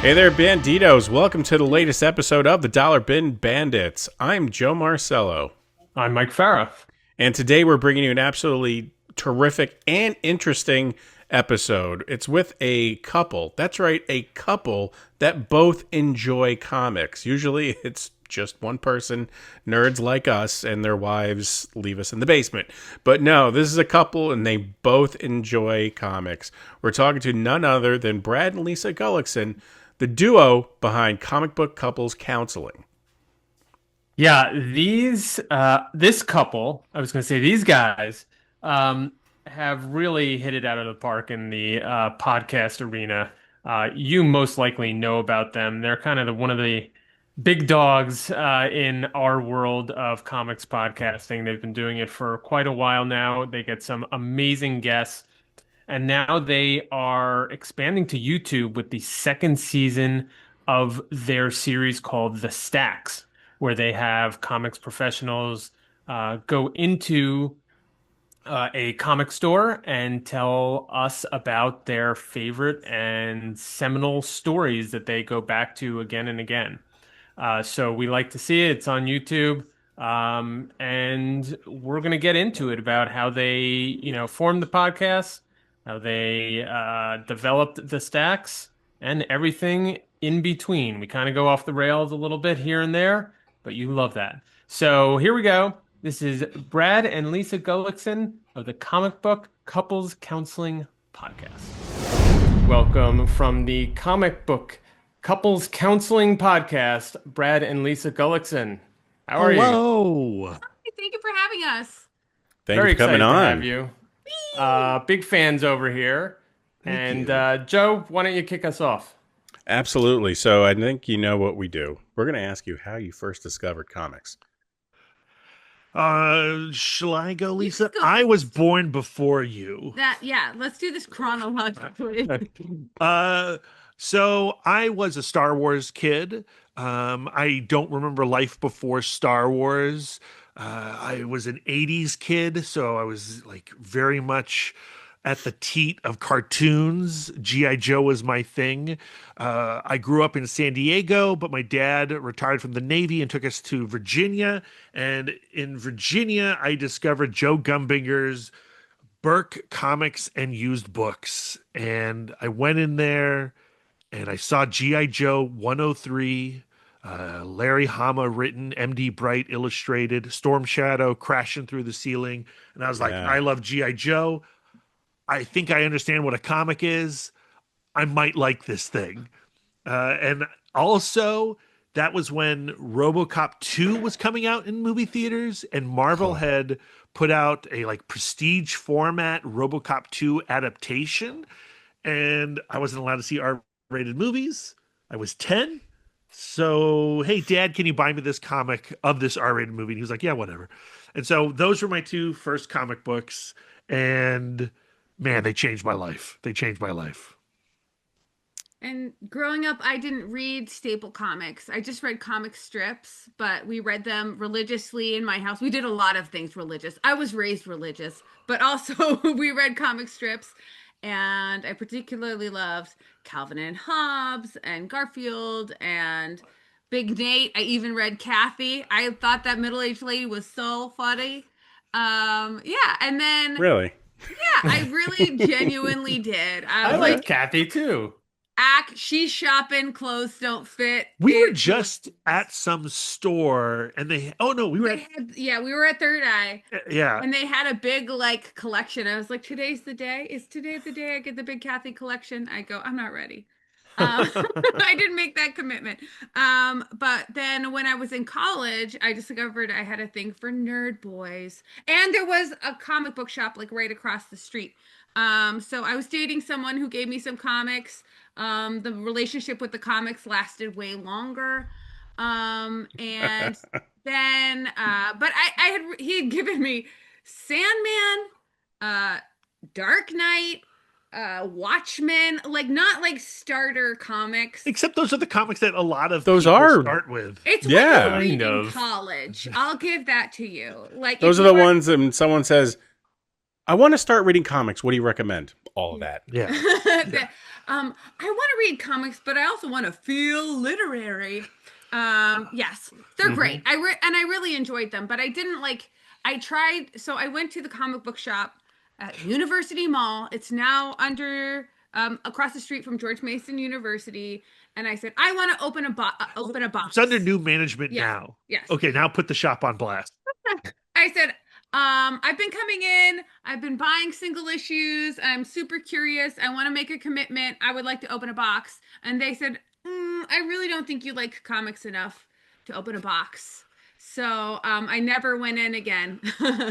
Hey there, Banditos. Welcome to the latest episode of the Dollar Bin Bandits. I'm Joe Marcello. I'm Mike Farah. And today we're bringing you an absolutely terrific and interesting episode. It's with a couple. That's right, a couple that both enjoy comics. Usually it's just one person, nerds like us, and their wives leave us in the basement. But no, this is a couple, and they both enjoy comics. We're talking to none other than Brad and Lisa Gullickson, the duo behind Comic Book Couples Counseling. Yeah, this couple, I was going to say these guys, have really hit it out of the park in the podcast arena. You most likely know about them. They're kind of one of the big dogs in our world of comics podcasting. They've been doing it for quite a while now. They get some amazing guests. And now they are expanding to YouTube with the second season of their series called The Stacks, where they have comics professionals go into a comic store and tell us about their favorite and seminal stories that they go back to again and again. So we like to see it. It's on YouTube. And we're going to get into it about how they, formed the podcast, how they developed the stacks, and everything in between. We kind of go off the rails a little bit here and there, but you love that. So here we go. This is Brad and Lisa Gullickson of the Comic Book Couples Counseling Podcast. Welcome from the Comic Book Couples Counseling Podcast, Brad and Lisa Gullickson. How are you? Hello. Thank you for having us. Thank you for coming on. Very excited to have you. Big fans over here. Thank And Joe, why don't you kick us off? Absolutely. So I think you know what we do. We're going to ask you how you first discovered comics. Shall I go, Lisa? Go. I was born before you. Let's do this chronologically. So I was a Star Wars kid. I don't remember life before Star Wars. I was an 80s kid, so I was like very much at the teat of cartoons. G.I. Joe was my thing. I grew up in San Diego, but my dad retired from the Navy and took us to Virginia. And in Virginia, I discovered Joe Gumbinger's Burke Comics and Used Books. And I went in there and I saw G.I. Joe 103, Larry Hama written, MD Bright illustrated, Storm Shadow crashing through the ceiling. And I was like, I love G.I. Joe. I think I understand what a comic is. I might like this thing. And also, that was when RoboCop 2 was coming out in movie theaters, and Marvel had put out a like prestige format RoboCop 2 adaptation. And I wasn't allowed to see R-rated movies. I was 10. So, hey, Dad, can you buy me this comic of this R-rated movie? And he was like, yeah, whatever. And so those were my two first comic books. And man, they changed my life. And growing up, I didn't read staple comics. I just read comic strips, but we read them religiously in my house. We did a lot of things religious. I was raised religious, but also we read comic strips. And I particularly loved Calvin and Hobbes and Garfield and Big Nate. I even read Kathy. I thought that middle-aged lady was so funny. And then Really? yeah, I really genuinely did. I like Kathy too. She's shopping, clothes don't fit. We were just at some store and we were at Third Eye. Yeah. And they had a big like collection. I was like, today's the day. Is today the day I get the big Kathy collection? I go, I'm not ready. I didn't make that commitment. But then when I was in college, I discovered I had a thing for nerd boys. And there was a comic book shop like right across the street. So I was dating someone who gave me some comics. The relationship with the comics lasted way longer. And then, but he had given me Sandman, Dark Knight, Watchmen, like not like starter comics. Except those are the comics that a lot of those people are start with. It's what you read in college. I'll give that to you. Like those are the ones that someone says, I want to start reading comics. What do you recommend? All of that. Yeah. I want to read comics, but I also want to feel literary. Yes, they're great. I really enjoyed them, but I didn't like. I tried. So I went to the comic book shop at University Mall. It's now under across the street from George Mason University, and I said I want to open a box. It's under new management Yes. now. Yes. Okay, now put the shop on blast. I said, I've been coming in, I've been buying single issues, I'm super curious, I want to make a commitment, I would like to open a box. And they said, I really don't think you like comics enough to open a box. So I never went in again.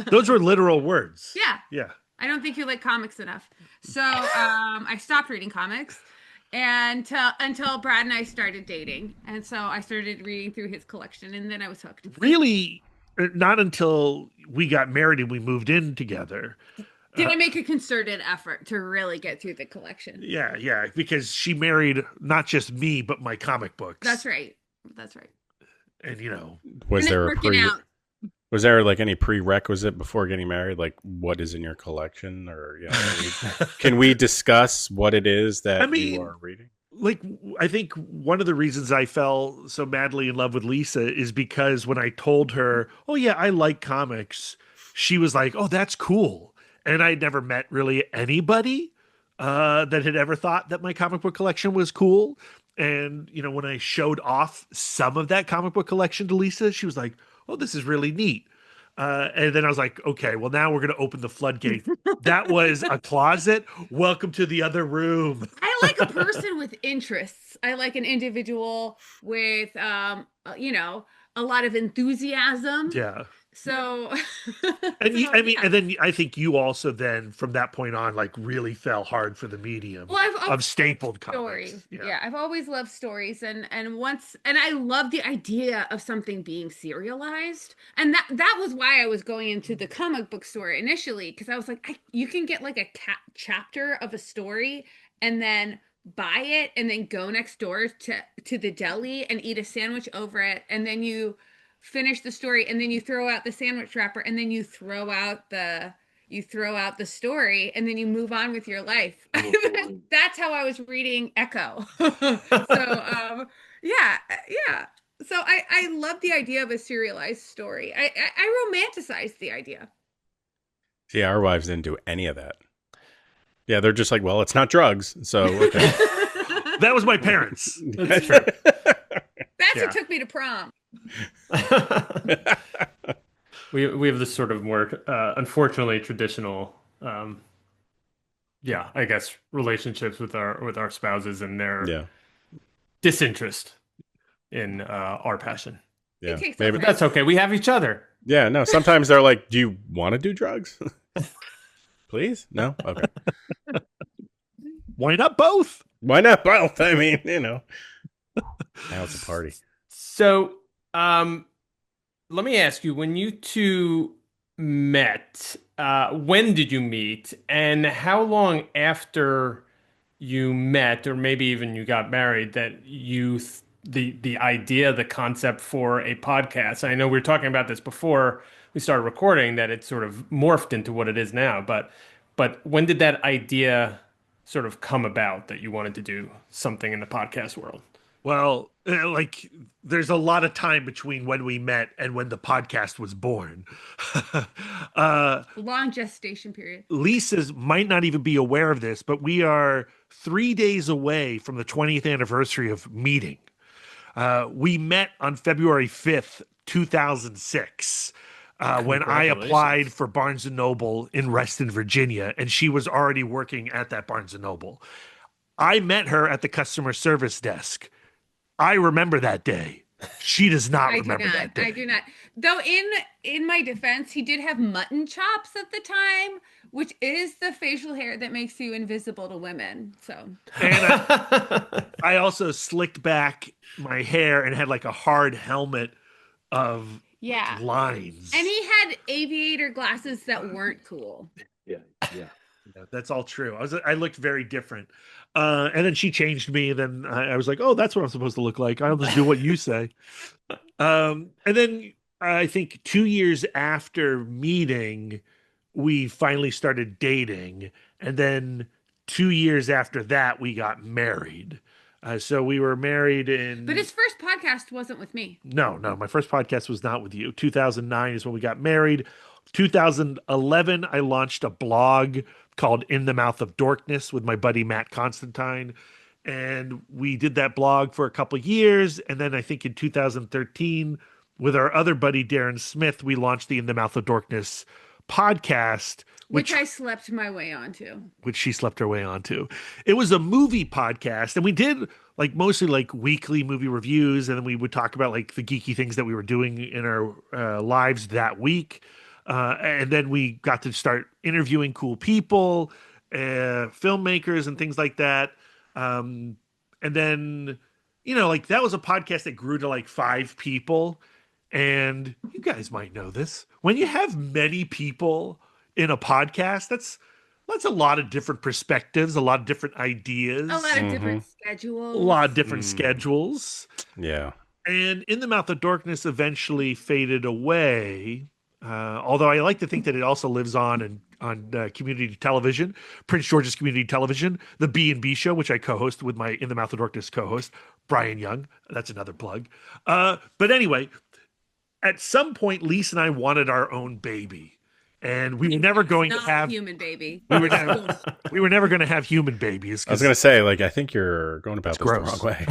Those were literal words. Yeah. Yeah. I don't think you like comics enough. So I stopped reading comics and until Brad and I started dating. And so I started reading through his collection, and then I was hooked. Really, not until we got married and we moved in together. Did I make a concerted effort to really get through the collection? Yeah, because she married not just me, but my comic books. That's right. And Was And there it's working out. was there like any prerequisite before getting married? Like, what is in your collection, or can we discuss what it is that you are reading? Like, I think one of the reasons I fell so madly in love with Lisa is because when I told her, oh yeah, I like comics, she was like, oh, that's cool. And I'd never met really anybody that had ever thought that my comic book collection was cool. And, when I showed off some of that comic book collection to Lisa, she was like, oh, this is really neat. And then I was like, okay, well, now we're going to open the floodgate. That was a closet. Welcome to the other room. I like a person with interests. I like an individual with, a lot of enthusiasm. Yeah. So, and then I think you also then from that point on like really fell hard for the medium of stapled comics. Stories. Yeah, I've always loved stories, and I love the idea of something being serialized, and that was why I was going into the comic book store initially, because I was like, you can get like a chapter of a story and then buy it and then go next door to the deli and eat a sandwich over it, and then you finish the story, and then you throw out the sandwich wrapper, and then you throw out the story, and then you move on with your life. That's how I was reading Echo. So yeah. So I love the idea of a serialized story. I romanticized the idea. See, our wives didn't do any of that. Yeah, they're just like, well, it's not drugs, so okay. That was my parents. That's true. That's what took me to prom. We have this sort of more unfortunately traditional I guess relationships with our spouses and their disinterest in our passion. Yeah, maybe that's okay. We have each other. Yeah, no, sometimes they're like, do you want to do drugs? Please? No? Okay. Why not both? Why not both? I mean, now it's a party. So, let me ask you, when you two met, when did you meet, and how long after you met, or maybe even you got married, that the idea, the concept for a podcast? I know we were talking about this before we started recording, that it sort of morphed into what it is now, but when did that idea sort of come about that you wanted to do something in the podcast world? Well, like there's a lot of time between when we met and when the podcast was born. Long gestation period. Lisa's might not even be aware of this, but we are 3 days away from the 20th anniversary of meeting. We met on February 5th, 2006. When I applied for Barnes & Noble in Reston, Virginia, and she was already working at that Barnes & Noble. I met her at the customer service desk. I remember that day. She does not remember that day. I do not. Though in my defense, he did have mutton chops at the time, which is the facial hair that makes you invisible to women. So, and I also slicked back my hair and had like a hard helmet of lines. And he had aviator glasses that weren't cool. Yeah, that's all true. I looked very different. And then she changed me, and then I was like, oh, that's what I'm supposed to look like. I'll just do what you say. And then I think 2 years after meeting, we finally started dating. And then 2 years after that, we got married. So we were married in. But his first podcast wasn't with me. No, my first podcast was not with you. 2009 is when we got married. 2011, I launched a blog called In the Mouth of Dorkness with my buddy Matt Constantine. And we did that blog for a couple of years. And then I think in 2013, with our other buddy Darren Smith, we launched the In the Mouth of Dorkness podcast, Which I slept my way onto. Which she slept her way onto. It was a movie podcast, and we did like mostly like weekly movie reviews, and then we would talk about like the geeky things that we were doing in our lives that week. And then we got to start interviewing cool people, filmmakers, and things like that. And then, like that was a podcast that grew to like 5 people. And you guys might know this. When you have many people in a podcast, that's a lot of different perspectives, a lot of different ideas, a lot of different schedules. A lot of different schedules. Yeah. And In the Mouth of Darkness eventually faded away. Although I like to think that it also lives on community television, Prince George's Community Television, the B&B show, which I co-host with my In the Mouth of Darkness co-host, Brian Young. That's another plug. But anyway, at some point, Lisa and I wanted our own baby. And we were never going to have human baby. We were never going to have human babies. I was going to say, like, I think you're going about this gross. the wrong way.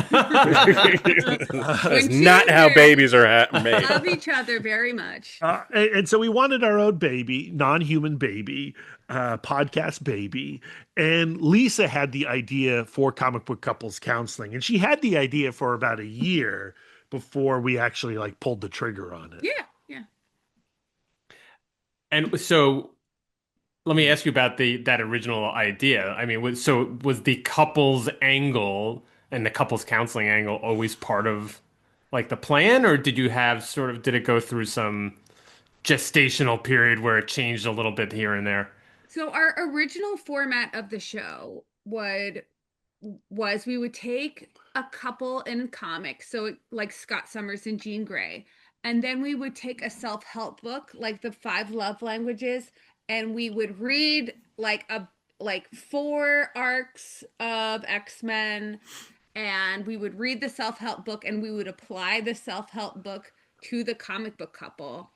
That's not how babies are made. Love each other very much. And so we wanted our own baby, non-human baby, podcast baby. And Lisa had the idea for Comic Book Couples Counseling, and she had the idea for about a year before we actually like pulled the trigger on it. Yeah. And so let me ask you about that original idea. I mean, was the couples angle and the couples counseling angle always part of like the plan, or did it go through some gestational period where it changed a little bit here and there? So our original format of the show was we would take a couple in comics, so like Scott Summers and Jean Grey. And then we would take a self-help book, like the 5 Love Languages, and we would read like 4 arcs of X-Men, and we would read the self-help book, and we would apply the self-help book to the comic book couple.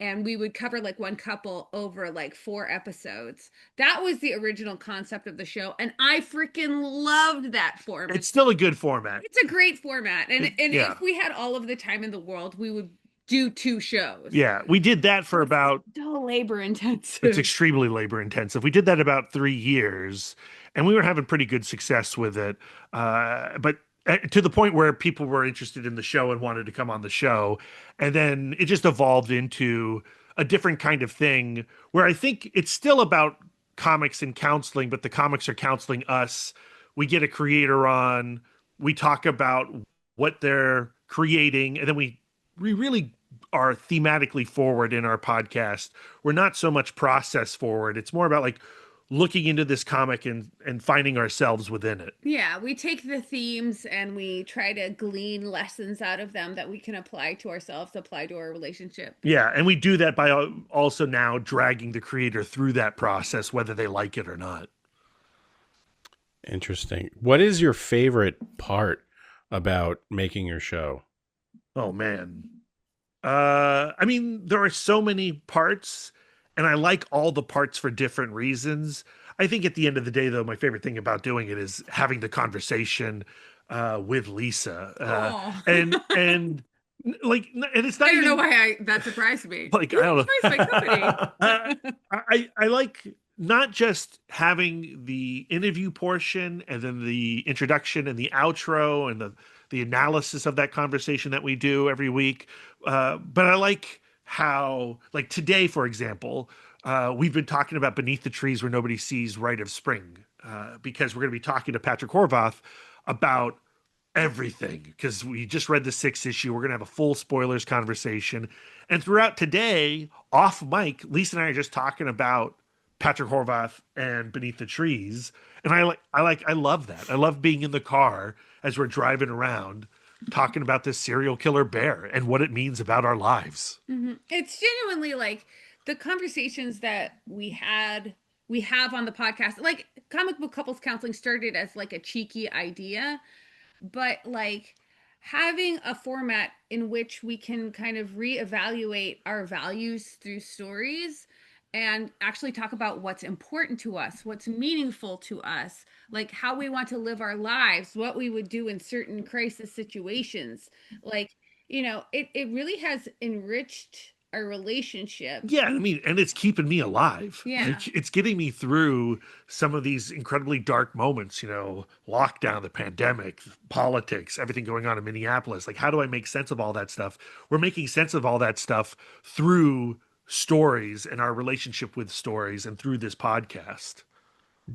And we would cover like one couple over like 4 episodes. That was the original concept of the show. And I freaking loved that format. It's still a good format. It's a great format. And if we had all of the time in the world, we would do 2 shows. Yeah, we did that for about... so labor intensive. It's extremely labor intensive. We did that about 3 years, and we were having pretty good success with it. But to the point where people were interested in the show and wanted to come on the show. And then it just evolved into a different kind of thing where I think it's still about comics and counseling, but the comics are counseling us. We get a creator on, we talk about what they're creating, and then we really are thematically forward in our podcast. We're not so much process forward. It's more about like looking into this comic and finding ourselves within it. Yeah, we take the themes and we try to glean lessons out of them that we can apply to ourselves, apply to our relationship. Yeah, and we do that by also now dragging the creator through that process, whether they like it or not. Interesting. What is your favorite part about making your show? Oh, man. I mean, there are so many parts, and I like all the parts for different reasons. I think at the end of the day, though, my favorite thing about doing it is having the conversation with Lisa. And like, and it's not. I don't know why that surprised me. Like, I don't know. My company. I like not just having the interview portion and then the introduction and the outro and the analysis of that conversation that we do every week. But I like how, like today, for example, we've been talking about Beneath the Trees Where Nobody Sees Rite of Spring, because we're going to be talking to Patrick Horvath about everything, because we just read the 6th issue. We're going to have a full spoilers conversation. And throughout today, off mic, Lisa and I are just talking about Patrick Horvath and Beneath the Trees. And I love that. I love being in the car as we're driving around talking about this serial killer bear and what it means about our lives. Mm-hmm. It's genuinely like the conversations that we had we have on the podcast. Like comic book couples counseling started as like a cheeky idea, but like having a format in which we can kind of reevaluate our values through stories and actually talk about what's important to us, what's meaningful to us, like how we want to live our lives, what we would do in certain crisis situations. Like, it really has enriched our relationship. Yeah, I mean, and it's keeping me alive. Yeah. Like, it's getting me through some of these incredibly dark moments, lockdown, the pandemic, politics, everything going on in Minneapolis. Like, how do I make sense of all that stuff? We're making sense of all that stuff through stories and our relationship with stories and through this podcast.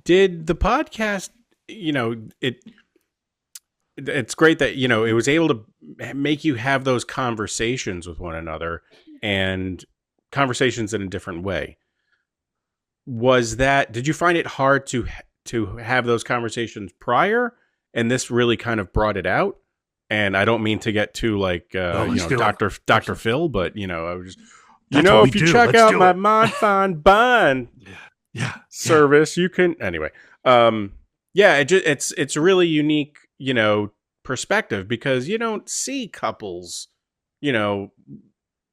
Did the podcast, it's great that, it was able to make you have those conversations with one another and conversations in a different way. Did you find it hard to have those conversations prior? And this really kind of brought it out. And I don't mean to get too like, Dr. Phil, but I was just, if you check out my Monfon Bond service, you can, anyway. It's really unique, perspective, because you don't see couples,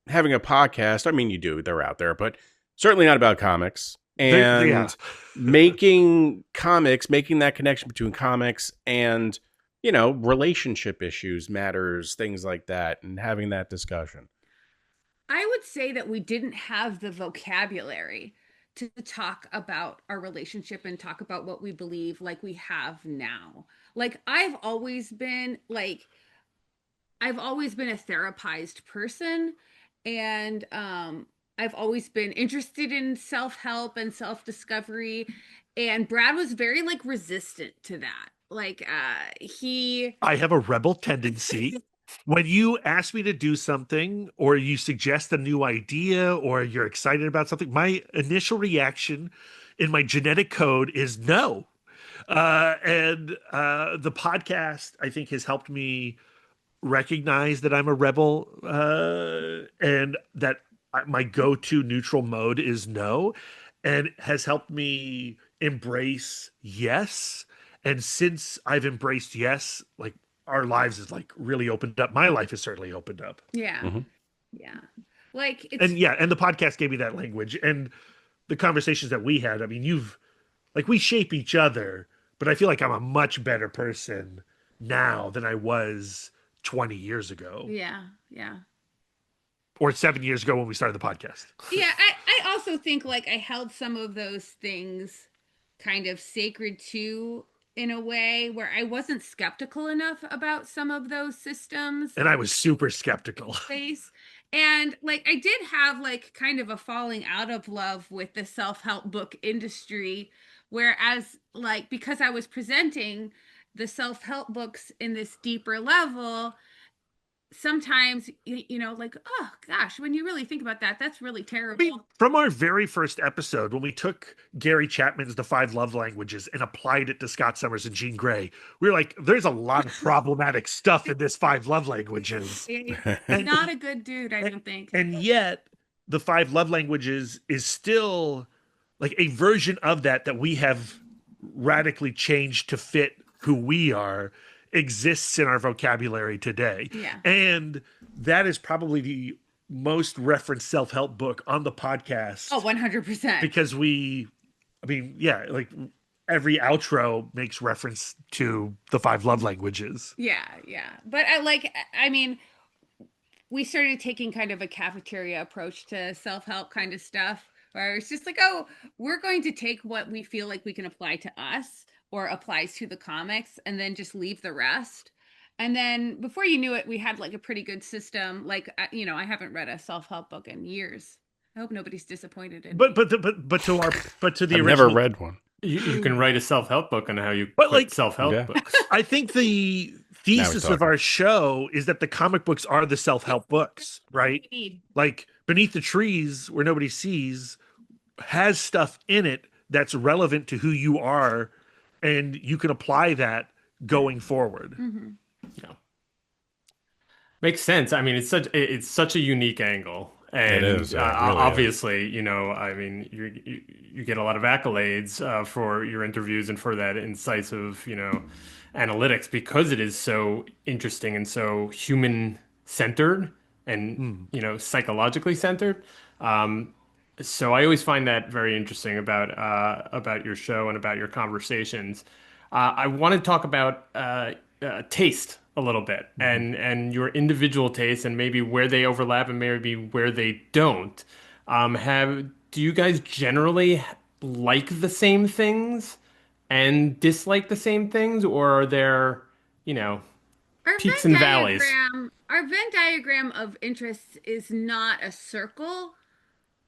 having a podcast. I mean, you do, they're out there, but certainly not about comics. And making that connection between comics and, relationship issues matters, things like that, and having that discussion. I would say that we didn't have the vocabulary to talk about our relationship and talk about what we believe like we have now. Like I've always been a therapized person, and I've always been interested in self-help and self-discovery, and Brad was very like resistant to that. Like I have a rebel tendency. When you ask me to do something or you suggest a new idea or you're excited about something, my initial reaction in my genetic code is no. And the podcast, I think, has helped me recognize that I'm a rebel and that my go-to neutral mode is no, and has helped me embrace yes. And since I've embraced yes, like, our lives is like really opened up. My life has certainly opened up. Yeah. Mm-hmm. Yeah. Like and the podcast gave me that language, and the conversations that we had. I mean, we shape each other, but I feel like I'm a much better person now than I was 20 years ago. Yeah. Yeah. Or 7 years ago when we started the podcast. Yeah. I also think like I held some of those things kind of sacred too, in a way where I wasn't skeptical enough about some of those systems. And I was super skeptical. And like I did have like kind of a falling out of love with the self-help book industry, whereas like because I was presenting the self-help books in this deeper level, sometimes like, oh gosh, when you really think about that, that's really terrible. I mean, from our very first episode, when we took Gary Chapman's The 5 Love Languages and applied it to Scott Summers and Jean Grey, we were like, there's a lot of problematic stuff in this 5 Love Languages. Not a good dude, I don't think. And yet the 5 Love Languages is still like a version of that we have radically changed to fit who we are, exists in our vocabulary today. Yeah. And that is probably the most referenced self-help book on the podcast. Oh, 100%. Because like every outro makes reference to the 5 love languages. Yeah. But we started taking kind of a cafeteria approach to self-help kind of stuff, where it's just like, oh, we're going to take what we feel like we can apply to us or applies to the comics and then just leave the rest. And then before you knew it, we had like a pretty good system. Like, I haven't read a self-help book in years. I hope nobody's disappointed in me. But to the I've original, never read one. You can write a self-help book on how you quit self-help books. I think the thesis of our show is that the comic books are the self-help books, right? Like Beneath the Trees, Where Nobody Sees, has stuff in it that's relevant to who you are, and you can apply that going forward. Yeah. Makes sense. I mean, it's such a unique angle. And It is, yeah, it really is. obviously, I mean, you get a lot of accolades for your interviews and for that incisive, analytics because it is so interesting and so human centered and, psychologically centered. So I always find that very interesting about your show and about your conversations. I want to talk about taste a little bit and your individual taste and maybe where they overlap and maybe where they don't. Do you guys generally like the same things and dislike the same things, or are there, you know, Our peaks Venn and valleys? diagram of interests is not a circle,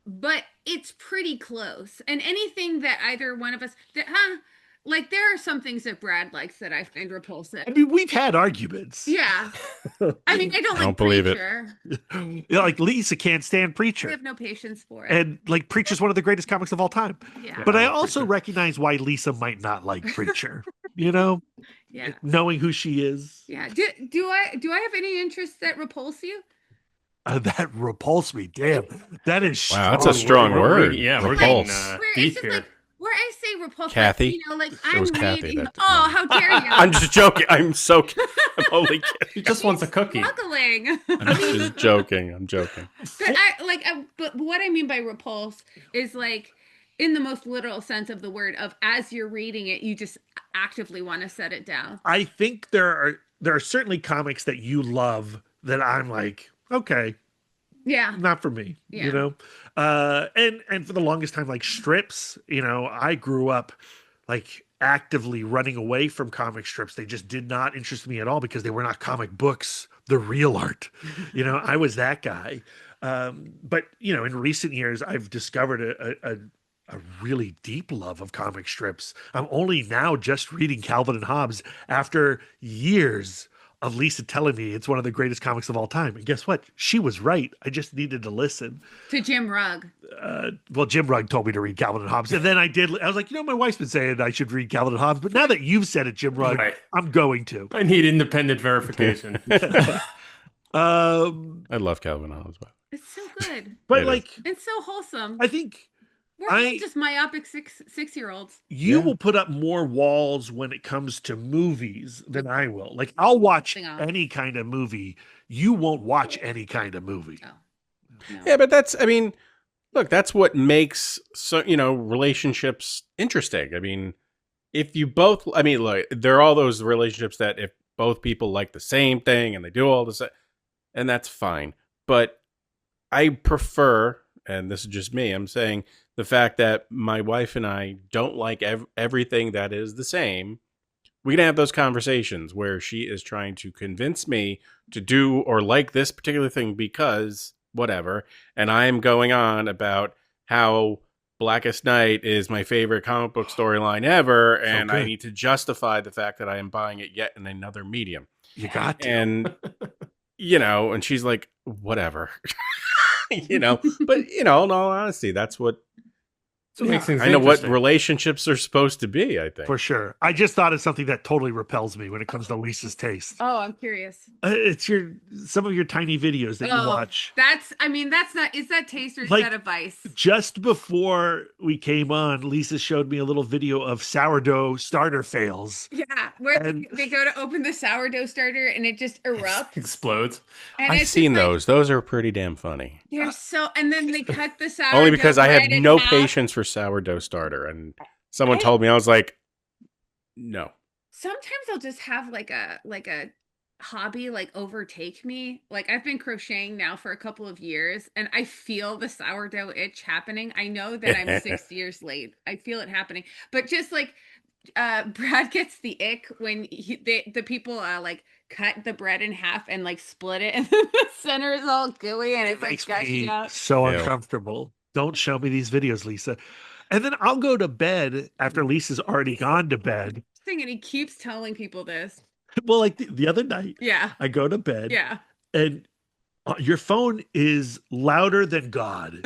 but it's pretty close. And anything that either one of us, like there are some things that Brad likes that I find repulsive. I mean, we've had arguments. Yeah. I mean, I don't I don't like believe it. Preacher. Like Lisa can't stand I Preacher. have no patience for it. And like Preacher's one of the greatest comics of all time. Yeah. But I Yeah, also Preacher. recognize why Lisa might not like Preacher. Yeah. Knowing who she is. Yeah. Do I have any interests that repulse you? That repulsed me. Damn. That is Wow, that's a strong word. Yeah, we're Repulse. getting Where it's deep just here. like where I say repulse, Kathy? like It I'm was Kathy reading. that- Oh, how dare you! I'm just joking. I'm only kidding. He just wants a cookie. Struggling. I'm just joking. I'm joking. But what I mean by repulse is like in the most literal sense of the word, of as you're reading it, you just actively want to set it down. I think there are certainly comics that you love that I'm like, okay, Yeah. not for me, Yeah. and for the longest time, like strips, I grew up like actively running away from comic strips. They just did not interest me at all because they were not comic books, the real art. I was that guy. But in recent years, I've discovered a really deep love of comic strips. I'm only now just reading Calvin and Hobbes after years of Lisa telling me it's one of the greatest comics of all time. And guess what? She was right. I just needed to listen. To Jim Rugg. Well, Jim Rugg told me to read Calvin and Hobbes. And then I did. I was like, my wife's been saying I should read Calvin and Hobbes. But now that you've said it, Jim Rugg, Right. I'm going to. I need independent verification. Um, I love Calvin Hobbes. It's so good. but It is. like, It's so wholesome. I think We're all just myopic six-year-olds. you Yeah. will put up more walls when it comes to movies than I will. Like, I'll watch Hang on. any kind of movie. You won't watch any kind of movie. Oh. No. Yeah, but look, that's what makes relationships interesting. I mean, if you both, look, there are all those relationships that if both people like the same thing and they do all the same, and that's fine. But I prefer, and this is just me, I'm saying the fact that my wife and I don't like everything that is the same. We can have those conversations where she is trying to convince me to do or like this particular thing because whatever, and I'm going on about how Blackest Night is my favorite comic book storyline ever, and I good. need to justify the fact that I am buying it yet in another medium. You got to. And and she's like, whatever. But in all honesty, that's what So it makes things I know what interesting. relationships are supposed to be, I think. For sure. I just thought it's something that totally repels me when it comes to Lisa's taste. Oh, I'm curious. It's some of your tiny videos that you watch. That's not, is that taste or is Like- that advice? Just before we came on, Lisa showed me a little video of sourdough starter fails. Yeah, where And- they go to open the sourdough starter and it just erupts. Explodes. And I've it's seen just like, those. Those are pretty damn funny. They're and then they cut the sourdough Only because I have bread in no half. patience for sourdough starter. And someone told me, I was like, no. Sometimes I'll just have like a hobby like overtake me. Like I've been crocheting now for a couple of years and I feel the sourdough itch happening. I know that I'm 6 years late. I feel it happening. But just like Brad gets the ick when the people like cut the bread in half and like split it and the center is all gooey and it's like Makes gushing me out. so Ew. uncomfortable. Don't show me these videos, Lisa. And then I'll go to bed after Lisa's already gone to bed. And he keeps telling people this. Well, like the other night, Yeah. I go to bed Yeah. and your phone is louder than God.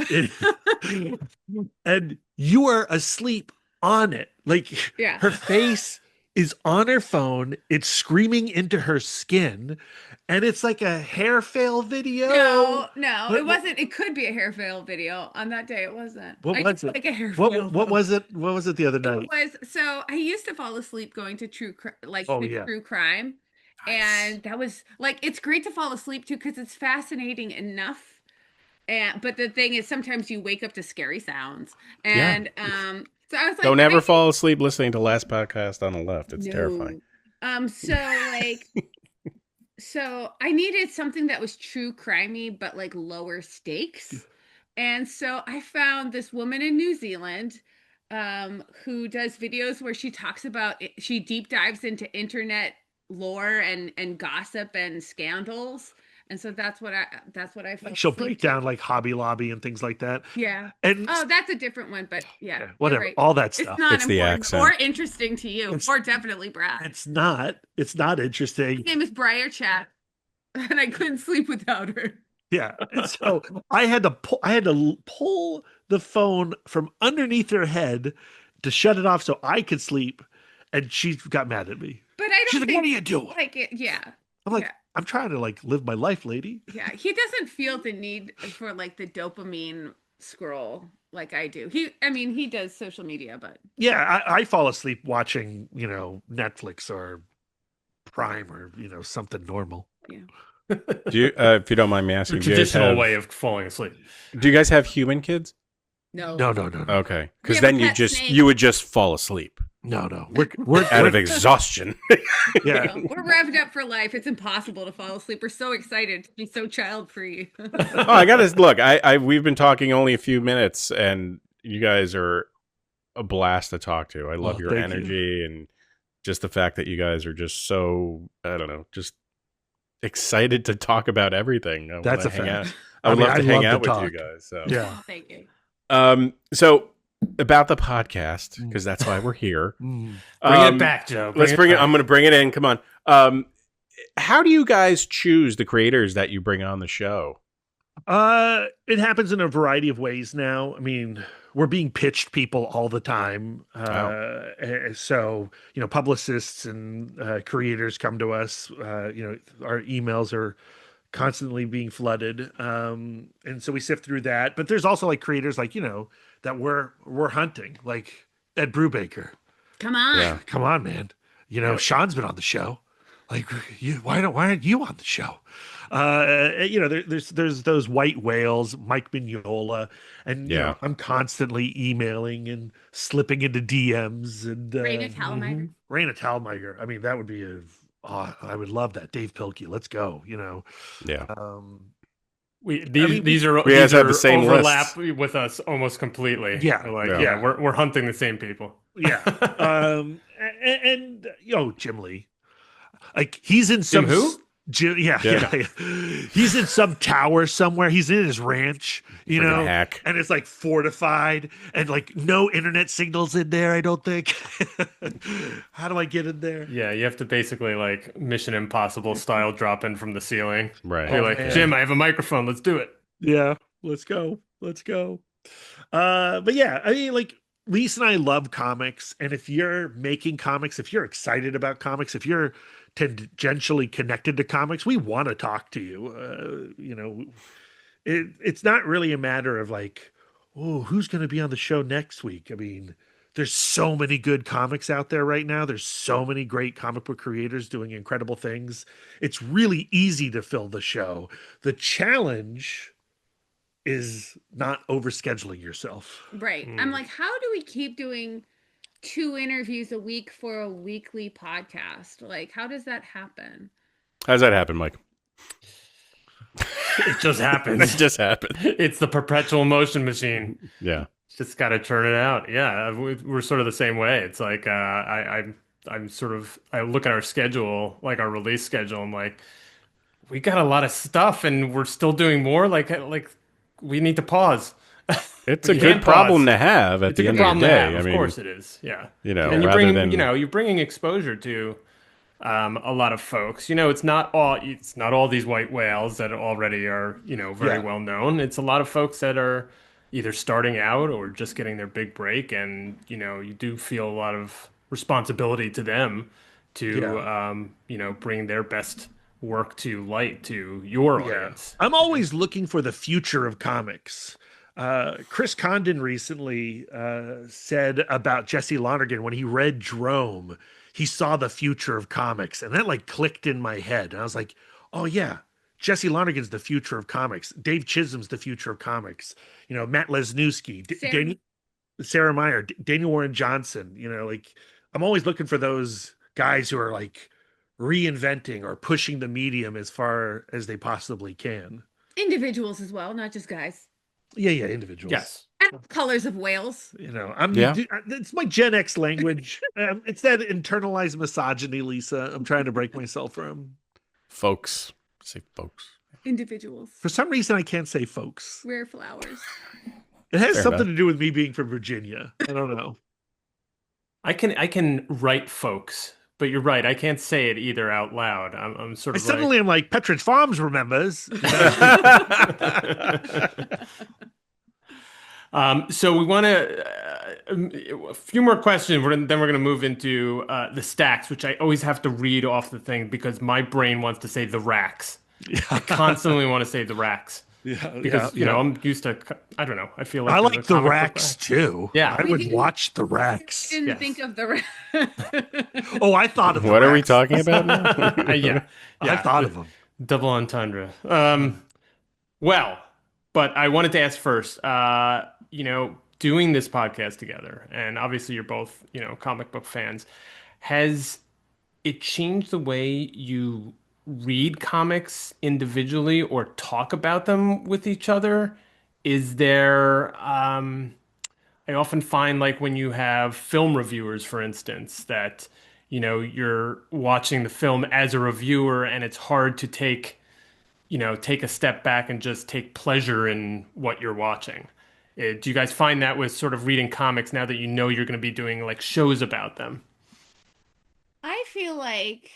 And you are asleep on it. Like Yeah. her face is on her phone. It's screaming into her skin, and it's like a hair fail video. No, it What wasn't. It could be a hair fail video. On that day, it wasn't. what I was just it? like a hair fail. What was it? What was it the other night? It was so I used to fall asleep going to Oh to yeah. true crime, Nice. and that was like it's great to fall asleep to because it's fascinating enough. And but the thing is, sometimes you wake up to scary sounds, Yeah. and so I was like, Don't when ever I fall asleep listening to Last Podcast on the Left. It's terrifying. no, so like so I needed something that was true crimey but like lower stakes. And so I found this woman in New Zealand who does videos where she talks about she deep dives into internet lore and gossip and scandals. And so that's what I fell Like she'll asleep break to. down like Hobby Lobby and things like that. Yeah. And Oh, that's a different one, but yeah, yeah, you're whatever, right. all that It's stuff. not It's the important accent. or interesting to you, It's- or definitely Brad. It's not. It's not interesting. His name is Briar Chat, and I couldn't sleep without her. Yeah. And so I had to pull the phone from underneath her head to shut it off so I could sleep. And she got mad at me. But I She's don't like, "What are think you doing?" like it. Yeah, I'm like, yeah. "I'm trying to like live my life, lady." yeah. He doesn't feel the need for like the dopamine scroll like I do. I mean, he does social media, but Yeah, I fall asleep watching, Netflix or Prime or, something normal. yeah. Do you, if you don't mind me The asking, do you guys traditional have, way of falling asleep. do you guys have human kids? No, No. Okay, because have a then pet snake. you would just fall asleep No. We're out of exhaustion. yeah. No, we're revved up for life. It's impossible to fall asleep. We're so excited to be so child free. Oh, I gotta look. We've been talking only a few minutes, and you guys are a blast to talk to. I love Oh, your thank energy and just the fact that you guys are just so, I don't know, just excited to talk about everything. I That's wanna a hang out. fact. I would I mean, love to I hang love out to with you talk. guys. So Yeah. Oh, thank you. So about the podcast, because that's why we're here. Mm. Bring it back, Joe. Let's bring it. back. I'm going to bring it in. Come on. How do you guys choose the creators that you bring on the show? It happens in a variety of ways now. I mean, we're being pitched people all the time. So, publicists and creators come to us. Our emails are constantly being flooded. And so we sift through that. But there's also like creators like, that we're hunting, like Ed Brubaker. Come on. Yeah. Come on, man. Sean's been on the show. Like, why aren't you on the show? There's those white whales, Mike Mignola, and Yeah. I'm constantly emailing and slipping into DMs and Raina Telgemeier. Raina Telgemeier. I mean, that would be I would love that. Dave Pilkey, let's go. Yeah. These are we guys these have are the same overlap with us almost completely. Yeah. Like Yeah. we're hunting the same people. Yeah. And Jim Lee, like he's in some Jim who? Yeah. He's in some tower somewhere. He's in his ranch, Freaking hack. and it's like fortified and like no internet signals in there. I don't think. How do I get in there? Yeah, you have to basically like Mission Impossible style drop in from the ceiling. Right. You're like, man. Jim, I have a microphone. Let's do it. Yeah, let's go. But yeah, I mean, like Lisa and I love comics, and if you're making comics, if you're excited about comics, if you're tangentially connected to comics, we want to talk to you. It's not really a matter of like, oh, who's going to be on the show next week? I mean, there's so many good comics out there right now. There's so many great comic book creators doing incredible things. It's really easy to fill the show. The challenge is not overscheduling yourself. Right. I'm like, how do we keep doing 2 interviews a week for a weekly podcast? Like, how does that happen? How does that happen, Mike? It just It happens. just happened. It's the perpetual motion machine. Yeah. Just got to turn it out. Yeah, we're sort of the same way. It's like I'm sort of I look at our schedule, like our release schedule. I'm like, we got a lot of stuff, and we're still doing more. Like we need to pause. It's We a can't good problem pause. to have at It's a the good end of problem the to day. have. I Of mean, course it is. Yeah. and And rather bring, than you're bringing exposure to a lot of folks. It's not all these white whales that already are, very well known. It's a lot of folks that are either starting out or just getting their big break. And, you do feel a lot of responsibility to them to, Yeah. bring their best work to light to your Yeah. audience. I'm always looking for the future of comics. Chris Condon recently said about Jesse Lonergan when he read Drome, he saw the future of comics. And that like clicked in my head. And I was like, oh, yeah, Jesse Lonergan's the future of comics. Dave Chisholm's the future of comics. Matt Lesniewski, Sarah, Sarah Meyer, Daniel Warren Johnson. Like I'm always looking for those guys who are like reinventing or pushing the medium as far as they possibly can. individuals as well, not just guys. Yeah, individuals. Yes. And colors of whales. Yeah. It's my Gen X language. It's that internalized misogyny, Lisa. I'm trying to break myself from. Folks. Say folks. Individuals. For some reason, I can't say folks. Rare flowers. It has Fair something enough. to do with me being from Virginia. I don't know. I can write folks, but you're right. I can't say it either out loud. I'm sort I of suddenly am like Petridge Farms remembers. So we want to a few more questions. Then we're going to move into the stacks, which I always have to read off the thing because my brain wants to say the racks. I constantly want to say the racks because I'm used to. I don't know. I feel like I there's a like the comic book Racks rack. too. Yeah. I would watch the Racks. Didn't Yes. think of the Oh, I thought of the What are we Racks. talking about now? Yeah, I thought of them. double entendre. Well, but I wanted to ask first. Doing this podcast together, and obviously you're both, comic book fans. Has it changed the way you read comics individually or talk about them with each other? Is there, I often find like when you have film reviewers, for instance, that, you're watching the film as a reviewer and it's hard to take a step back and just take pleasure in what you're watching. Do you guys find that with sort of reading comics now that you know you're going to be doing like shows about them? I feel like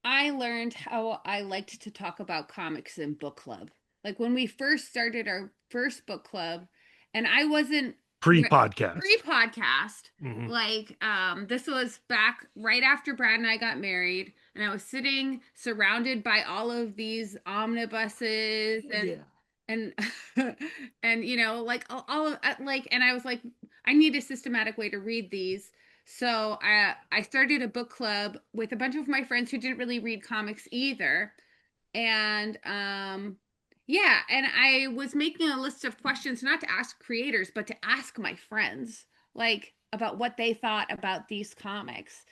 I learned how I liked to talk about comics in book club. Like when we first started our first book club, and I wasn't Pre-podcast. pre-podcast. Mhm. Like this was back right after Brad and I got married, and I was sitting surrounded by all of these omnibuses and and like all of like, and I was like, I need a systematic way to read these. So I started a book club with a bunch of my friends who didn't really read comics either. And yeah, and I was making a list of questions not to ask creators, but to ask my friends, like about what they thought about these comics.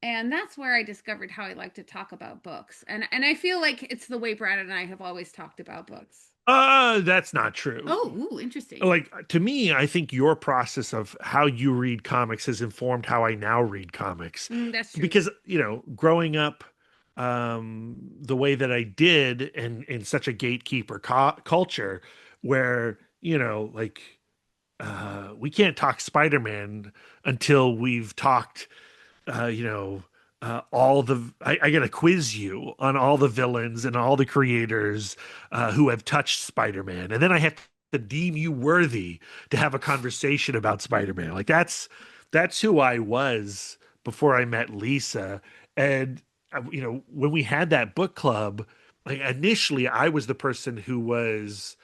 And that's where I discovered how I like to talk about books. And I feel like it's the way Brad and I have always talked about books. That's not true. Oh, ooh, interesting. Like to me, I think your process of how you read comics has informed how I now read comics. That's true. Because, growing up the way that I did in such a gatekeeper culture where, like we can't talk Spider-Man until we've talked I got to quiz you on all the villains and all the creators who have touched Spider-Man, and then I have to deem you worthy to have a conversation about Spider-Man. Like that's who I was before I met Lisa. And when we had that book club, like initially I was the person who was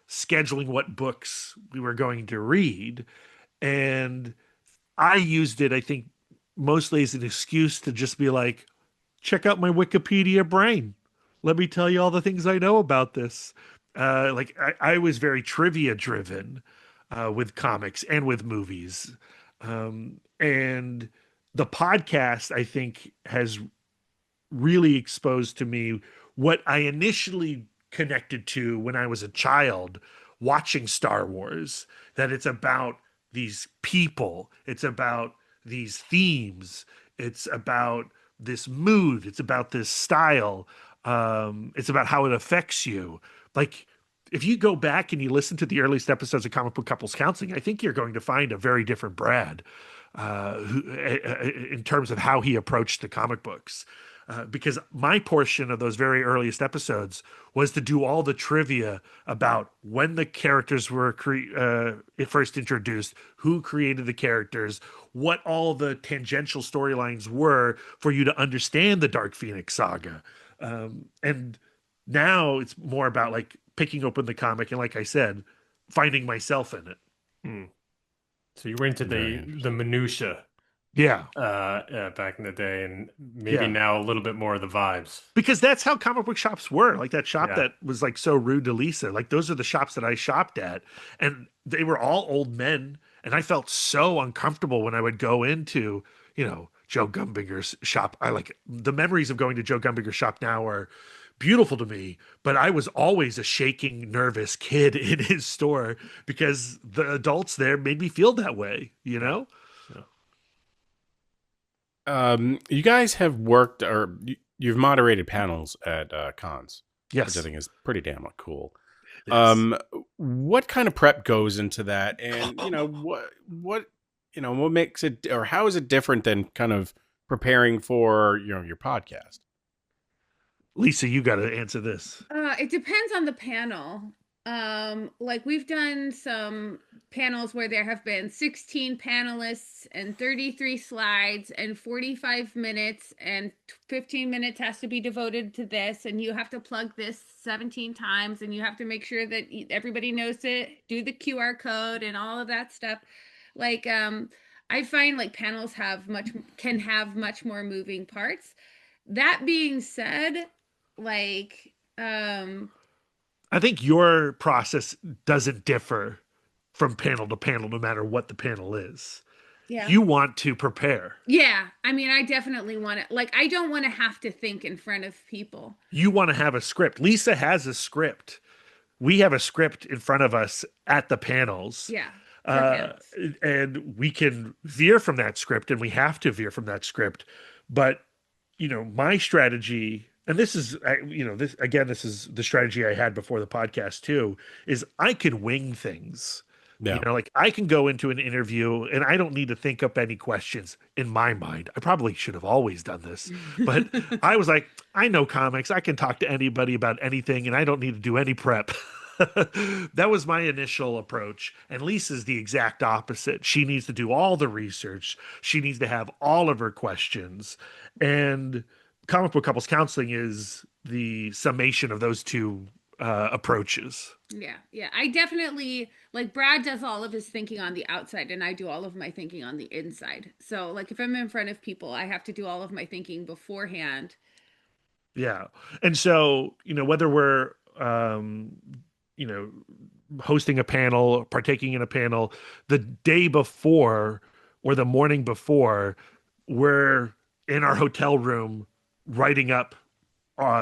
scheduling what books we were going to read, and I used it, I think, mostly as an excuse to just be like, check out my Wikipedia brain. Let me tell you all the things I know about this. I was very trivia driven with comics and with movies. And the podcast, I think, has really exposed to me what I initially connected to when I was a child watching Star Wars, that it's about these people, it's about these themes, it's about this mood, it's about this style, it's about how it affects you. Like if you go back and you listen to the earliest episodes of Comic Book Couples Counseling, I think you're going to find a very different Brad in terms of how he approached the comic books. because my portion of those very earliest episodes was to do all the trivia about when the characters were first introduced, who created the characters, what all the tangential storylines were for you to understand the Dark Phoenix saga. And now it's more about like picking open the comic and, like I said, finding myself in it. So you were into the minutia. Yeah. Back in the day, and maybe now a little bit more of the vibes. Because that's how comic book shops were. Like that shop that was like so rude to Lisa. Like those are the shops that I shopped at. And they were all old men. And I felt so uncomfortable when I would go into, Joe Gumbinger's shop. I like the memories of going to Joe Gumbinger's shop now are beautiful to me, but I was always a shaking, nervous kid in his store because the adults there made me feel that way, Yeah. You guys have worked, or you've moderated panels at cons. Yes. Which I think is pretty damn cool. What kind of prep goes into that? And, what makes it, or how is it different than kind of preparing for, your podcast? Lisa, you got to answer this. It depends on the panel. Like we've done some panels where there have been 16 panelists and 33 slides and 45 minutes and 15 minutes has to be devoted to this, and you have to plug this 17 times and you have to make sure that everybody knows it, do the QR code and all of that stuff. Like I find like panels can have much more moving parts. That being said, like I think your process doesn't differ from panel to panel, no matter what the panel is. Yeah. You want to prepare. Yeah. I mean, I definitely want to, like, I don't want to have to think in front of people. You want to have a script. Lisa has a script. We have a script in front of us at the panels. Yeah. And we can veer from that script, and we have to veer from that script. But, my strategy, and this is, this is the strategy I had before the podcast too, is I can wing things. Yeah. Like I can go into an interview and I don't need to think up any questions in my mind. I probably should have always done this, but I was like, I know comics. I can talk to anybody about anything and I don't need to do any prep. That was my initial approach. And Lisa's the exact opposite. She needs to do all the research. She needs to have all of her questions. And Comic Book Couples Counseling is the summation of those two approaches. Yeah. I definitely, like, Brad does all of his thinking on the outside and I do all of my thinking on the inside. So like if I'm in front of people, I have to do all of my thinking beforehand. Yeah. And so, whether we're hosting a panel, partaking in a panel, the day before or the morning before, we're in our hotel room writing up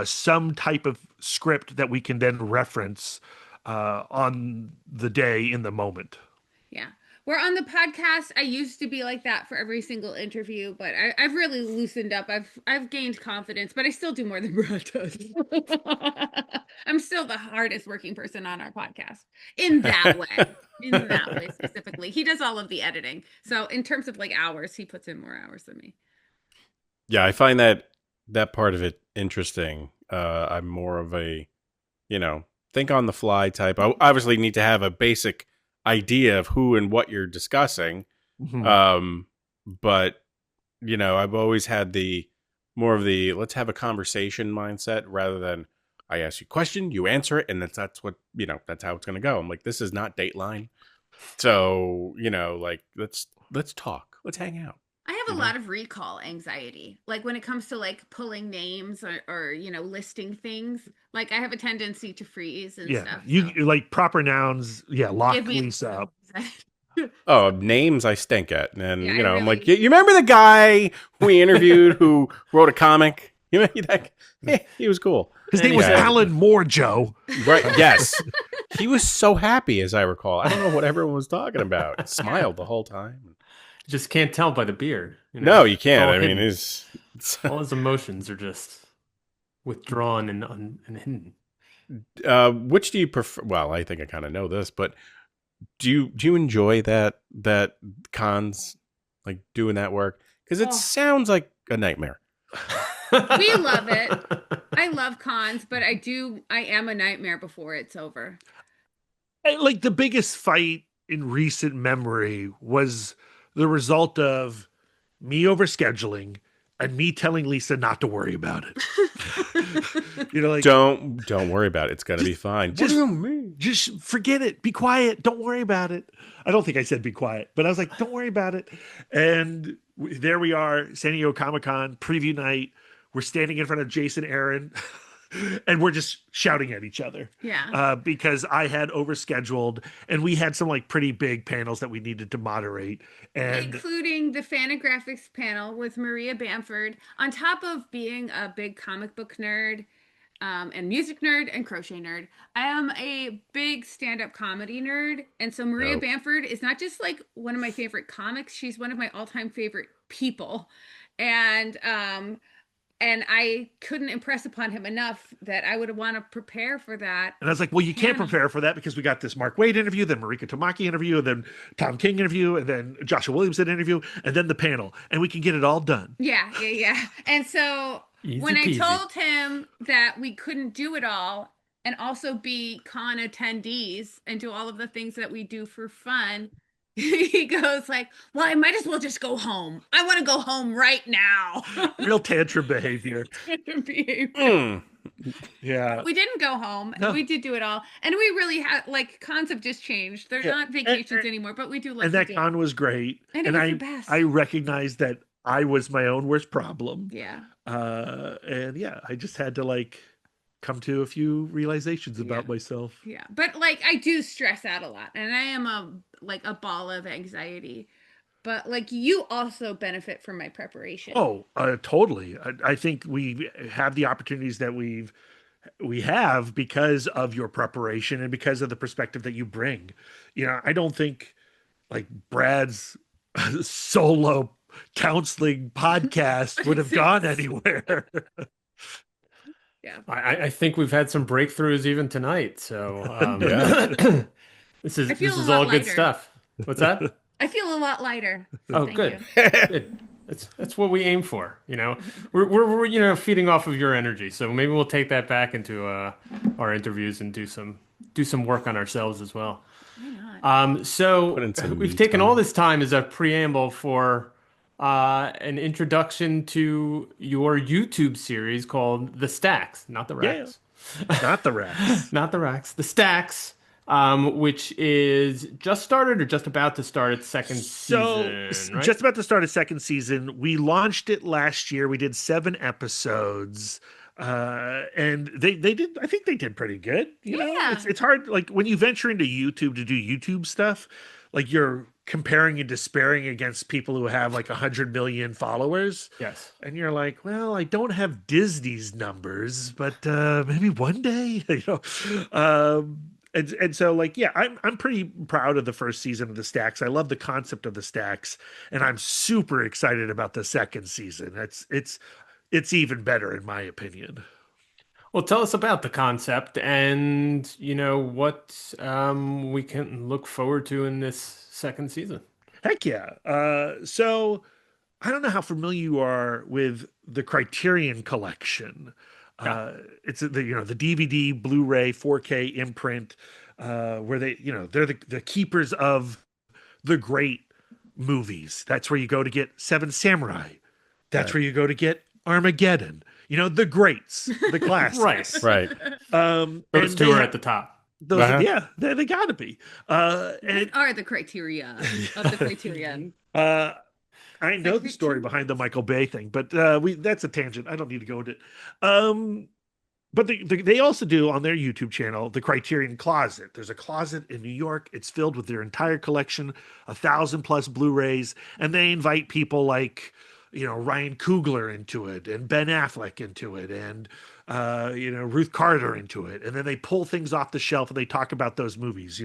some type of script that we can then reference on the day in the moment. Yeah. We're on the podcast. I used to be like that for every single interview, but I've really loosened up. I've gained confidence, but I still do more than Brad does. I'm still the hardest working person on our podcast in that way. In that way specifically. He does all of the editing. So in terms of like hours, he puts in more hours than me. Yeah, I find that part of it interesting. I'm more of a, think on the fly type. I obviously need to have a basic idea of who and what you're discussing. Mm-hmm. But I've always had more of the let's have a conversation mindset rather than I ask you a question, you answer it, and that's what that's how it's gonna go. I'm like, this is not Dateline. So, like let's talk. Let's hang out. I have a lot of recall anxiety. Like when it comes to like pulling names or listing things, like I have a tendency to freeze and stuff. You like proper nouns. Yeah. Lock Lisa up. Oh, names I stink at. And, I'm like, you remember the guy we interviewed who wrote a comic? You remember that? Yeah, he was cool. His name was Alan Moore, Joe. Right. Yes. He was so happy, as I recall. I don't know what everyone was talking about. He smiled the whole time. Just can't tell by the beard. No, you can't. I mean, all his emotions are just withdrawn and hidden. Which do you prefer? Well, I think I kind of know this, but do you enjoy that cons, like doing that work? Because it sounds like a nightmare. We love it. I love cons, but I am a nightmare before it's over. And, like, the biggest fight in recent memory was the result of me overscheduling and me telling Lisa not to worry about it. Like, Don't worry about it. It's gonna be fine. What just do you mean? just forget it. Be quiet. Don't worry about it. I don't think I said be quiet, but I was like, don't worry about it. And there we are, San Diego Comic-Con preview night. We're standing in front of Jason Aaron and we're just shouting at each other. Yeah. Because I had overscheduled and we had some like pretty big panels that we needed to moderate. And including the Fantagraphics panel with Maria Bamford, on top of being a big comic book nerd, and music nerd and crochet nerd. I am a big stand-up comedy nerd, and so Maria Bamford is not just like one of my favorite comics, she's one of my all-time favorite people. And I couldn't impress upon him enough that I would want to prepare for that. And I was like, well, you can't prepare for that because we got this Mark Waid interview, then Marika Tamaki interview, and then Tom King interview, and then Joshua Williamson interview, and then the panel. And we can get it all done. Yeah. And so when I told him that we couldn't do it all and also be con attendees and do all of the things that we do for fun, he goes like, well, I might as well just go home. I want to go home right now. Real tantrum behavior. Yeah. We didn't go home. No. We did do it all. And we really had, like, cons have just changed. They're not vacations anymore, but we do like. And that con was great. And it was the best. I recognized that I was my own worst problem. Yeah. And yeah, I just had to like come to a few realizations about myself. Yeah. But like I do stress out a lot, and I am a ball of anxiety. But like you also benefit from my preparation. Oh, totally. I think we have the opportunities that we have because of your preparation and because of the perspective that you bring. I don't think like Brad's solo counseling podcast would have gone anywhere. Yeah, I think we've had some breakthroughs even tonight. So this is all good stuff. What's that? I feel a lot lighter. Oh, good. Good. That's what we aim for. We're feeding off of your energy. So maybe we'll take that back into our interviews and do some work on ourselves as well. Why not? So we've taken all this time as a preamble for an introduction to your YouTube series called The Stacks, not the Racks. Yeah. Not the Racks. Not the Racks. The Stacks. Which is just started or just about to start its second season, right? Just about to start its second season. We launched it last year. We did 7 episodes. And they did, I think they did pretty good. You know, it's hard. Like when you venture into YouTube to do YouTube stuff, like you're comparing and despairing against people who have like 100 million followers. Yes. And you're like, well, I don't have Disney's numbers, but maybe one day, And so, like, yeah, I'm pretty proud of the first season of the Stacks. I love the concept of the Stacks, and I'm super excited about the second season. It's even better in my opinion. Well, tell us about the concept and what we can look forward to in this second season. Heck yeah! So I don't know how familiar you are with the Criterion Collection. It's the DVD, Blu-ray, 4K imprint, where they're the keepers of the great movies. That's where you go to get Seven Samurai. That's where you go to get Armageddon. The greats, the classics. Right. Those two are at the top. Those, yeah, they gotta be. What are the criteria of the Criterion? I know the story behind the Michael Bay thing, but that's a tangent. I don't need to go into it. But they also do on their YouTube channel the Criterion Closet. There's a closet in New York. It's filled with their entire collection, 1,000+ Blu-rays, and they invite people like Ryan Coogler into it, and Ben Affleck into it, and Ruth Carter into it, and then they pull things off the shelf and they talk about those movies.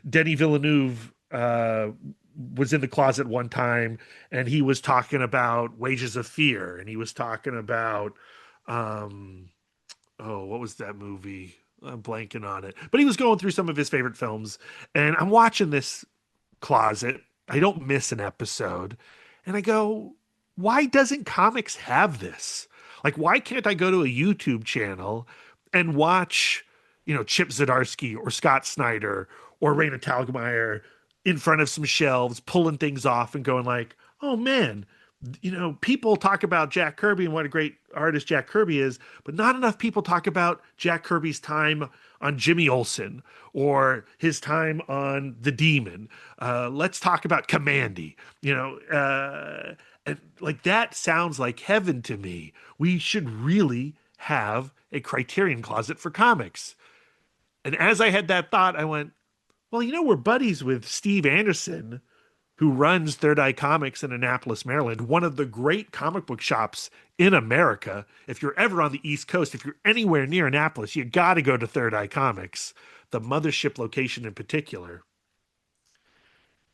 Denis Villeneuve was in the closet one time and he was talking about Wages of Fear, and he was talking about what was that movie? I'm blanking on it, but he was going through some of his favorite films, and I'm watching this closet. I don't miss an episode, and I go, why doesn't comics have this? Like, why can't I go to a YouTube channel and watch, Chip Zdarsky or Scott Snyder or Raina Telgemeier in front of some shelves, pulling things off and going like, oh man, people talk about Jack Kirby and what a great artist Jack Kirby is, but not enough people talk about Jack Kirby's time on Jimmy Olsen or his time on The Demon. Let's talk about Commandy, and like that sounds like heaven to me. We should really have a Criterion Closet for comics. And as I had that thought, I went, well, we're buddies with Steve Anderson, who runs Third Eye Comics in Annapolis, Maryland, one of the great comic book shops in America. If you're ever on the East Coast, if you're anywhere near Annapolis, you got to go to Third Eye Comics, the mothership location in particular.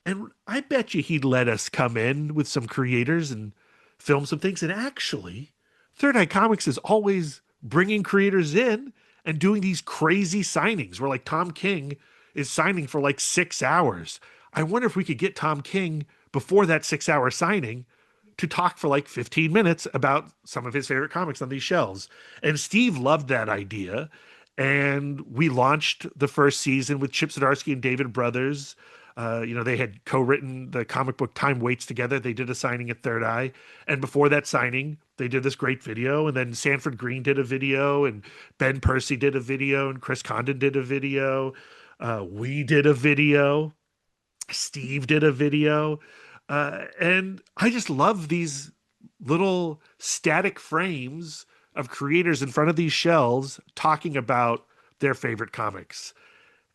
And I bet you he'd let us come in with some creators and film some things. And actually, Third Eye Comics is always bringing creators in and doing these crazy signings where like Tom King is signing for like 6 hours. I wonder if we could get Tom King before that 6-hour signing to talk for like 15 minutes about some of his favorite comics on these shelves. And Steve loved that idea. And we launched the first season with Chip Zdarsky and David Brothers. They had co-written the comic book Time Waits together. They did a signing at Third Eye. And before that signing, they did this great video. And then Sanford Green did a video, and Ben Percy did a video, and Chris Condon did a video. We did a video. Steve did a video. And I just love these little static frames of creators in front of these shelves talking about their favorite comics.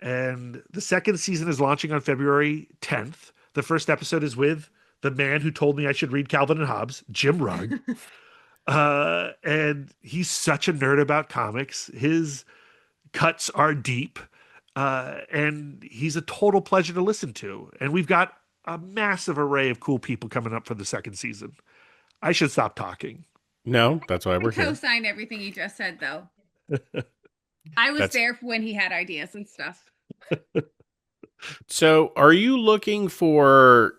And the second season is launching on February 10th. The first episode is with the man who told me I should read Calvin and Hobbes, Jim Rugg. And he's such a nerd about comics. His cuts are deep. And he's a total pleasure to listen to. And we've got a massive array of cool people coming up for the second season. I should stop talking. No, that's why we're here. Co-sign everything he just said, though. I was there when he had ideas and stuff. So are you looking for,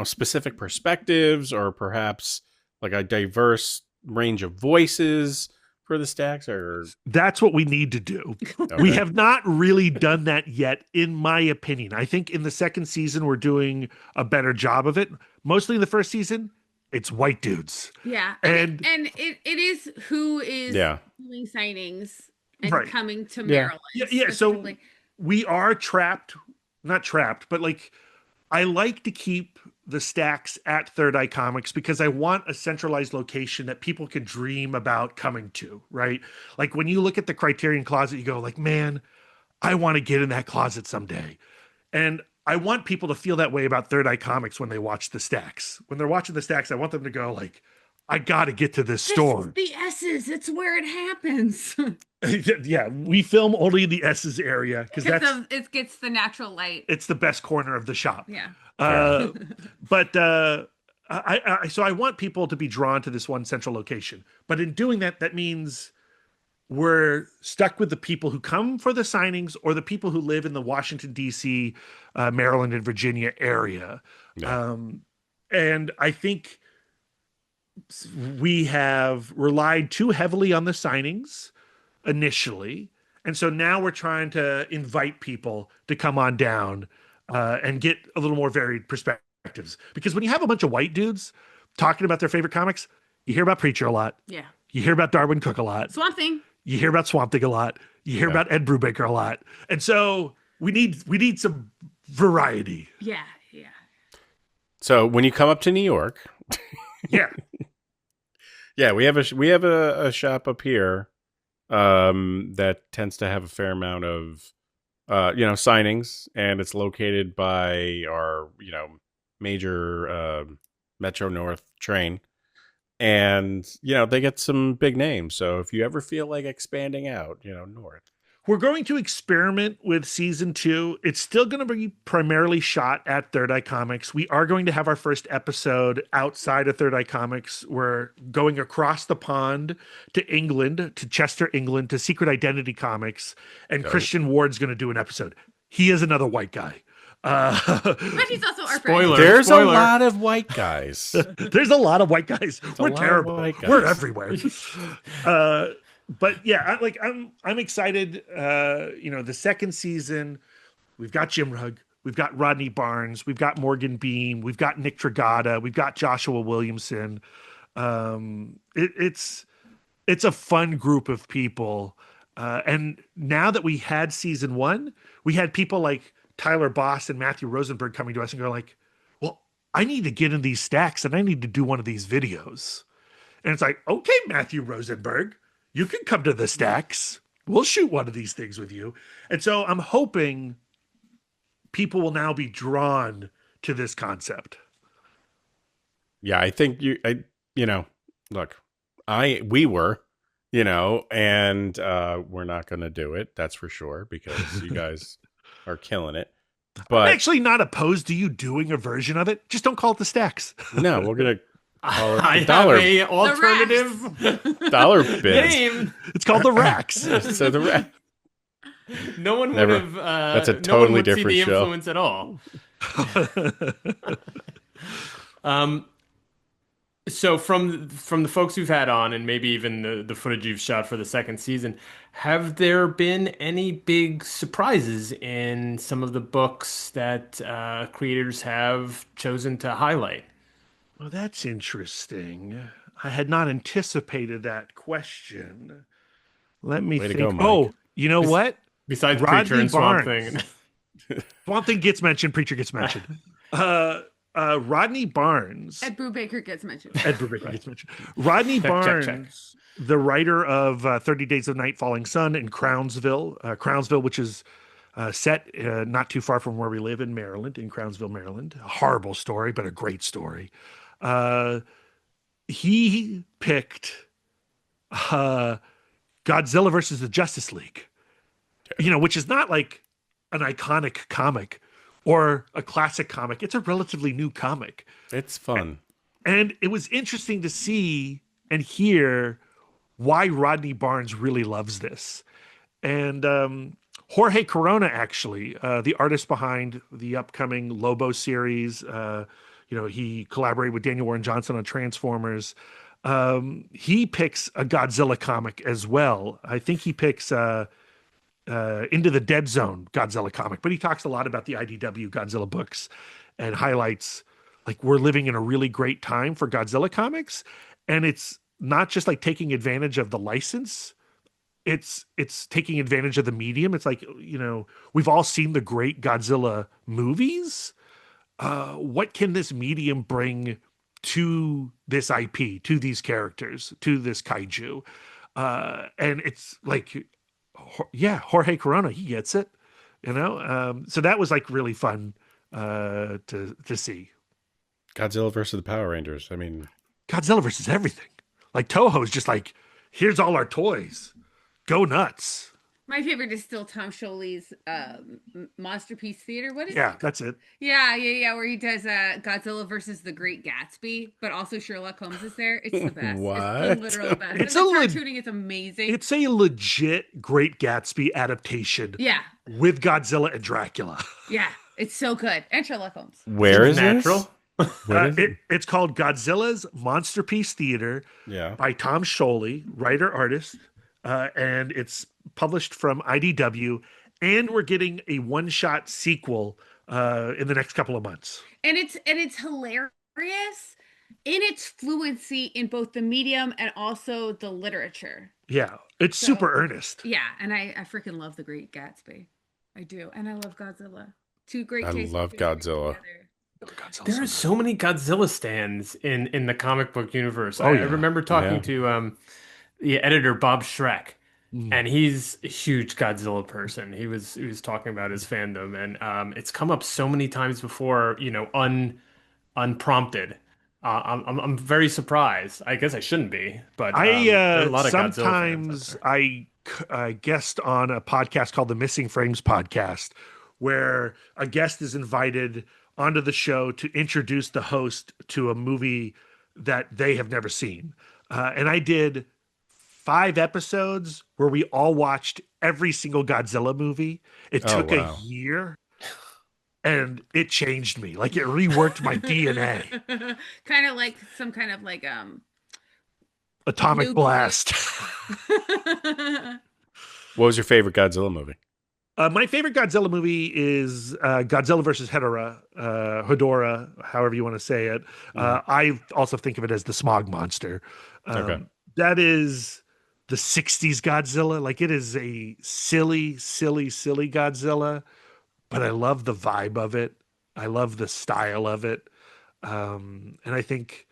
specific perspectives or perhaps like a diverse range of voices for the stacks? Or that's what we need to do. Okay. We have not really done that yet, in my opinion. I think in the second season, we're doing a better job of it. Mostly in the first season, it's white dudes. Yeah. And it is who is doing signings and coming to Maryland. Yeah. So we are not trapped, but like I like to keep the stacks at Third Eye Comics because I want a centralized location that people can dream about coming to, right? Like when you look at the Criterion Closet, you go like, man, I want to get in that closet someday. And I want people to feel that way about Third Eye Comics when they watch the stacks. When they're watching the stacks, I want them to go like, I got to get to this store. The S's, it's where it happens. Yeah, we film only in the S's area because it gets the natural light. It's the best corner of the shop. Yeah. So I want people to be drawn to this one central location. But in doing that, that means we're stuck with the people who come for the signings or the people who live in the Washington, D.C., Maryland, and Virginia area. Yeah. And I think we have relied too heavily on the signings initially. And so now we're trying to invite people to come on down and get a little more varied perspectives. Because when you have a bunch of white dudes talking about their favorite comics, you hear about Preacher a lot. Yeah. You hear about Darwin Cook a lot. Swamp Thing. You hear about Swamp Thing a lot. You hear about Ed Brubaker a lot. And so we need some variety. Yeah. So when you come up to New York, we have a shop up here that tends to have a fair amount of signings, and it's located by our major Metro North train. And, they get some big names. So if you ever feel like expanding out, north. We're going to experiment with season 2. It's still going to be primarily shot at Third Eye Comics. We are going to have our first episode outside of Third Eye Comics. We're going across the pond to England, to Chester, England, to Secret Identity Comics. And Christian Ward's going to do an episode. He is another white guy. But he's also our Spoiler. friend. There's Spoiler. a lot of white guys. There's a lot of white guys. a We're lot of terrible. white guys. We're everywhere. But yeah, I'm excited. The second season, we've got Jim Rugg, we've got Rodney Barnes, we've got Morgan Beam, we've got Nick Dragata, we've got Joshua Williamson. It's a fun group of people. And now that we had season 1, we had people like Tyler Boss and Matthew Rosenberg coming to us and go like, well, I need to get in these stacks and I need to do one of these videos. And it's like, okay, Matthew Rosenberg, you can come to the stacks. We'll shoot one of these things with you. And so I'm hoping people will now be drawn to this concept. Yeah, I think look, we were, and we're not going to do it. That's for sure, because you guys are killing it. But I'm actually not opposed to you doing a version of it. Just don't call it the stacks. no, we're going to call it I the dollar, have a alternative dollar bin. name. It's called the racks. So the rack. No one Never. would have. That's a no one totally would different see the show. influence at all. So from the folks you've had on, and maybe even the footage you've shot for the second season, have there been any big surprises in some of the books that creators have chosen to highlight? Well, that's interesting. I had not anticipated that question. Let me Way to think. go, Mike. Oh, you know what? Besides Rodney Preacher and Swamp Barnes. Thing. Swamp Thing gets mentioned. Preacher gets mentioned. Rodney Barnes. Ed Brubaker gets mentioned. Ed Brubaker gets mentioned. Rodney Barnes, the writer of 30 Days of Night, Falling Sun, and Crownsville, which is set not too far from where we live in Maryland, in Crownsville, Maryland. A horrible story, but a great story. He picked Godzilla versus the Justice League, which is not like an iconic comic or a classic comic. It's a relatively new comic. It's fun. And it was interesting to see and hear why Rodney Barnes really loves this. And Jorge Corona, actually, the artist behind the upcoming Lobo series, he collaborated with Daniel Warren Johnson on Transformers. He picks a Godzilla comic as well. I think he picks Into the Dead Zone Godzilla comic, but he talks a lot about the IDW Godzilla books and highlights like we're living in a really great time for Godzilla comics. And it's not just like taking advantage of the license. It's taking advantage of the medium. It's like, we've all seen the great Godzilla movies. What can this medium bring to this IP, to these characters, to this kaiju? And it's like, Jorge Corona, he gets it, so that was like really fun to see. Godzilla versus the Power Rangers. I mean, Godzilla versus everything. Like Toho's just like, here's all our toys. Go nuts. My favorite is still Tom Scholey's Masterpiece Theater. What is Yeah, it? that's it. Yeah, where he does Godzilla versus the Great Gatsby, but also Sherlock Holmes is there. It's the best. What? It's the literal best. It's And the a cartooning is amazing. It's a legit Great Gatsby adaptation. Yeah, With Godzilla and Dracula. yeah, it's so good. And Sherlock Holmes. where is Natural? this? What is it? It's called Godzilla's Monsterpiece Theater Yeah. by Tom Scholey, writer, artist. And it's published from IDW. And we're getting a one-shot sequel in the next couple of months. And it's hilarious in its fluency in both the medium and also the literature. Yeah, it's super earnest. Yeah, and I freaking love The Great Gatsby. I do. And I love Godzilla. Two great I tastes love together. Godzilla. There are so many Godzilla stands in the comic book universe. Oh, I yeah. remember talking Yeah. to the editor Bob Schreck, Mm. and he's a huge Godzilla person. He was talking about his fandom, and it's come up so many times before, unprompted. I'm very surprised. I guess I shouldn't be, but there are a lot of Godzilla fans sometimes out I guest on a podcast called the Missing Frames podcast, where a guest is invited onto the show to introduce the host to a movie that they have never seen. And I did 5 episodes where we all watched every single Godzilla movie. It Oh, took wow. a year. and it changed me. Like it reworked my DNA. Kind of like some kind of like Atomic nuclear. blast. What was your favorite Godzilla movie? My favorite Godzilla movie is Godzilla versus Hedorah, however you want to say it. I also think of it as the smog monster. Okay. That is the 60s Godzilla. Like it is a silly, silly, silly Godzilla, but I love the vibe of it. I love the style of it. And I think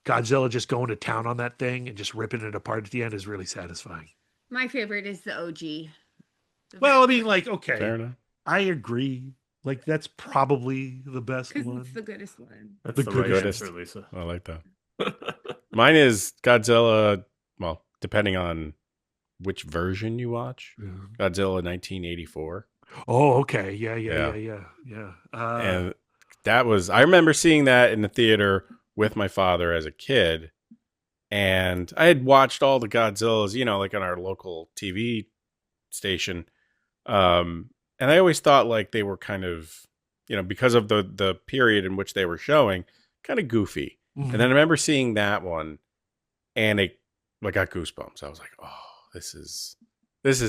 Godzilla just going to town on that thing and just ripping it apart at the end is really satisfying. My favorite is the OG. Well, I mean, like, okay, Fair enough. I agree. Like, that's probably the best because one. it's the goodest one. That's The the right goodest. answer, Lisa. I like that. Mine is Godzilla. Well, depending on which version you watch, Yeah. Godzilla 1984. Oh, okay. Yeah. And that was, I remember seeing that in the theater with my father as a kid. And I had watched all the Godzillas, you know, like on our local TV station. And I always thought like they were kind of, you know, because of the period in which they were showing, kind of goofy. Mhm. And then I remember seeing that one and it like got goosebumps. I was like, oh, this is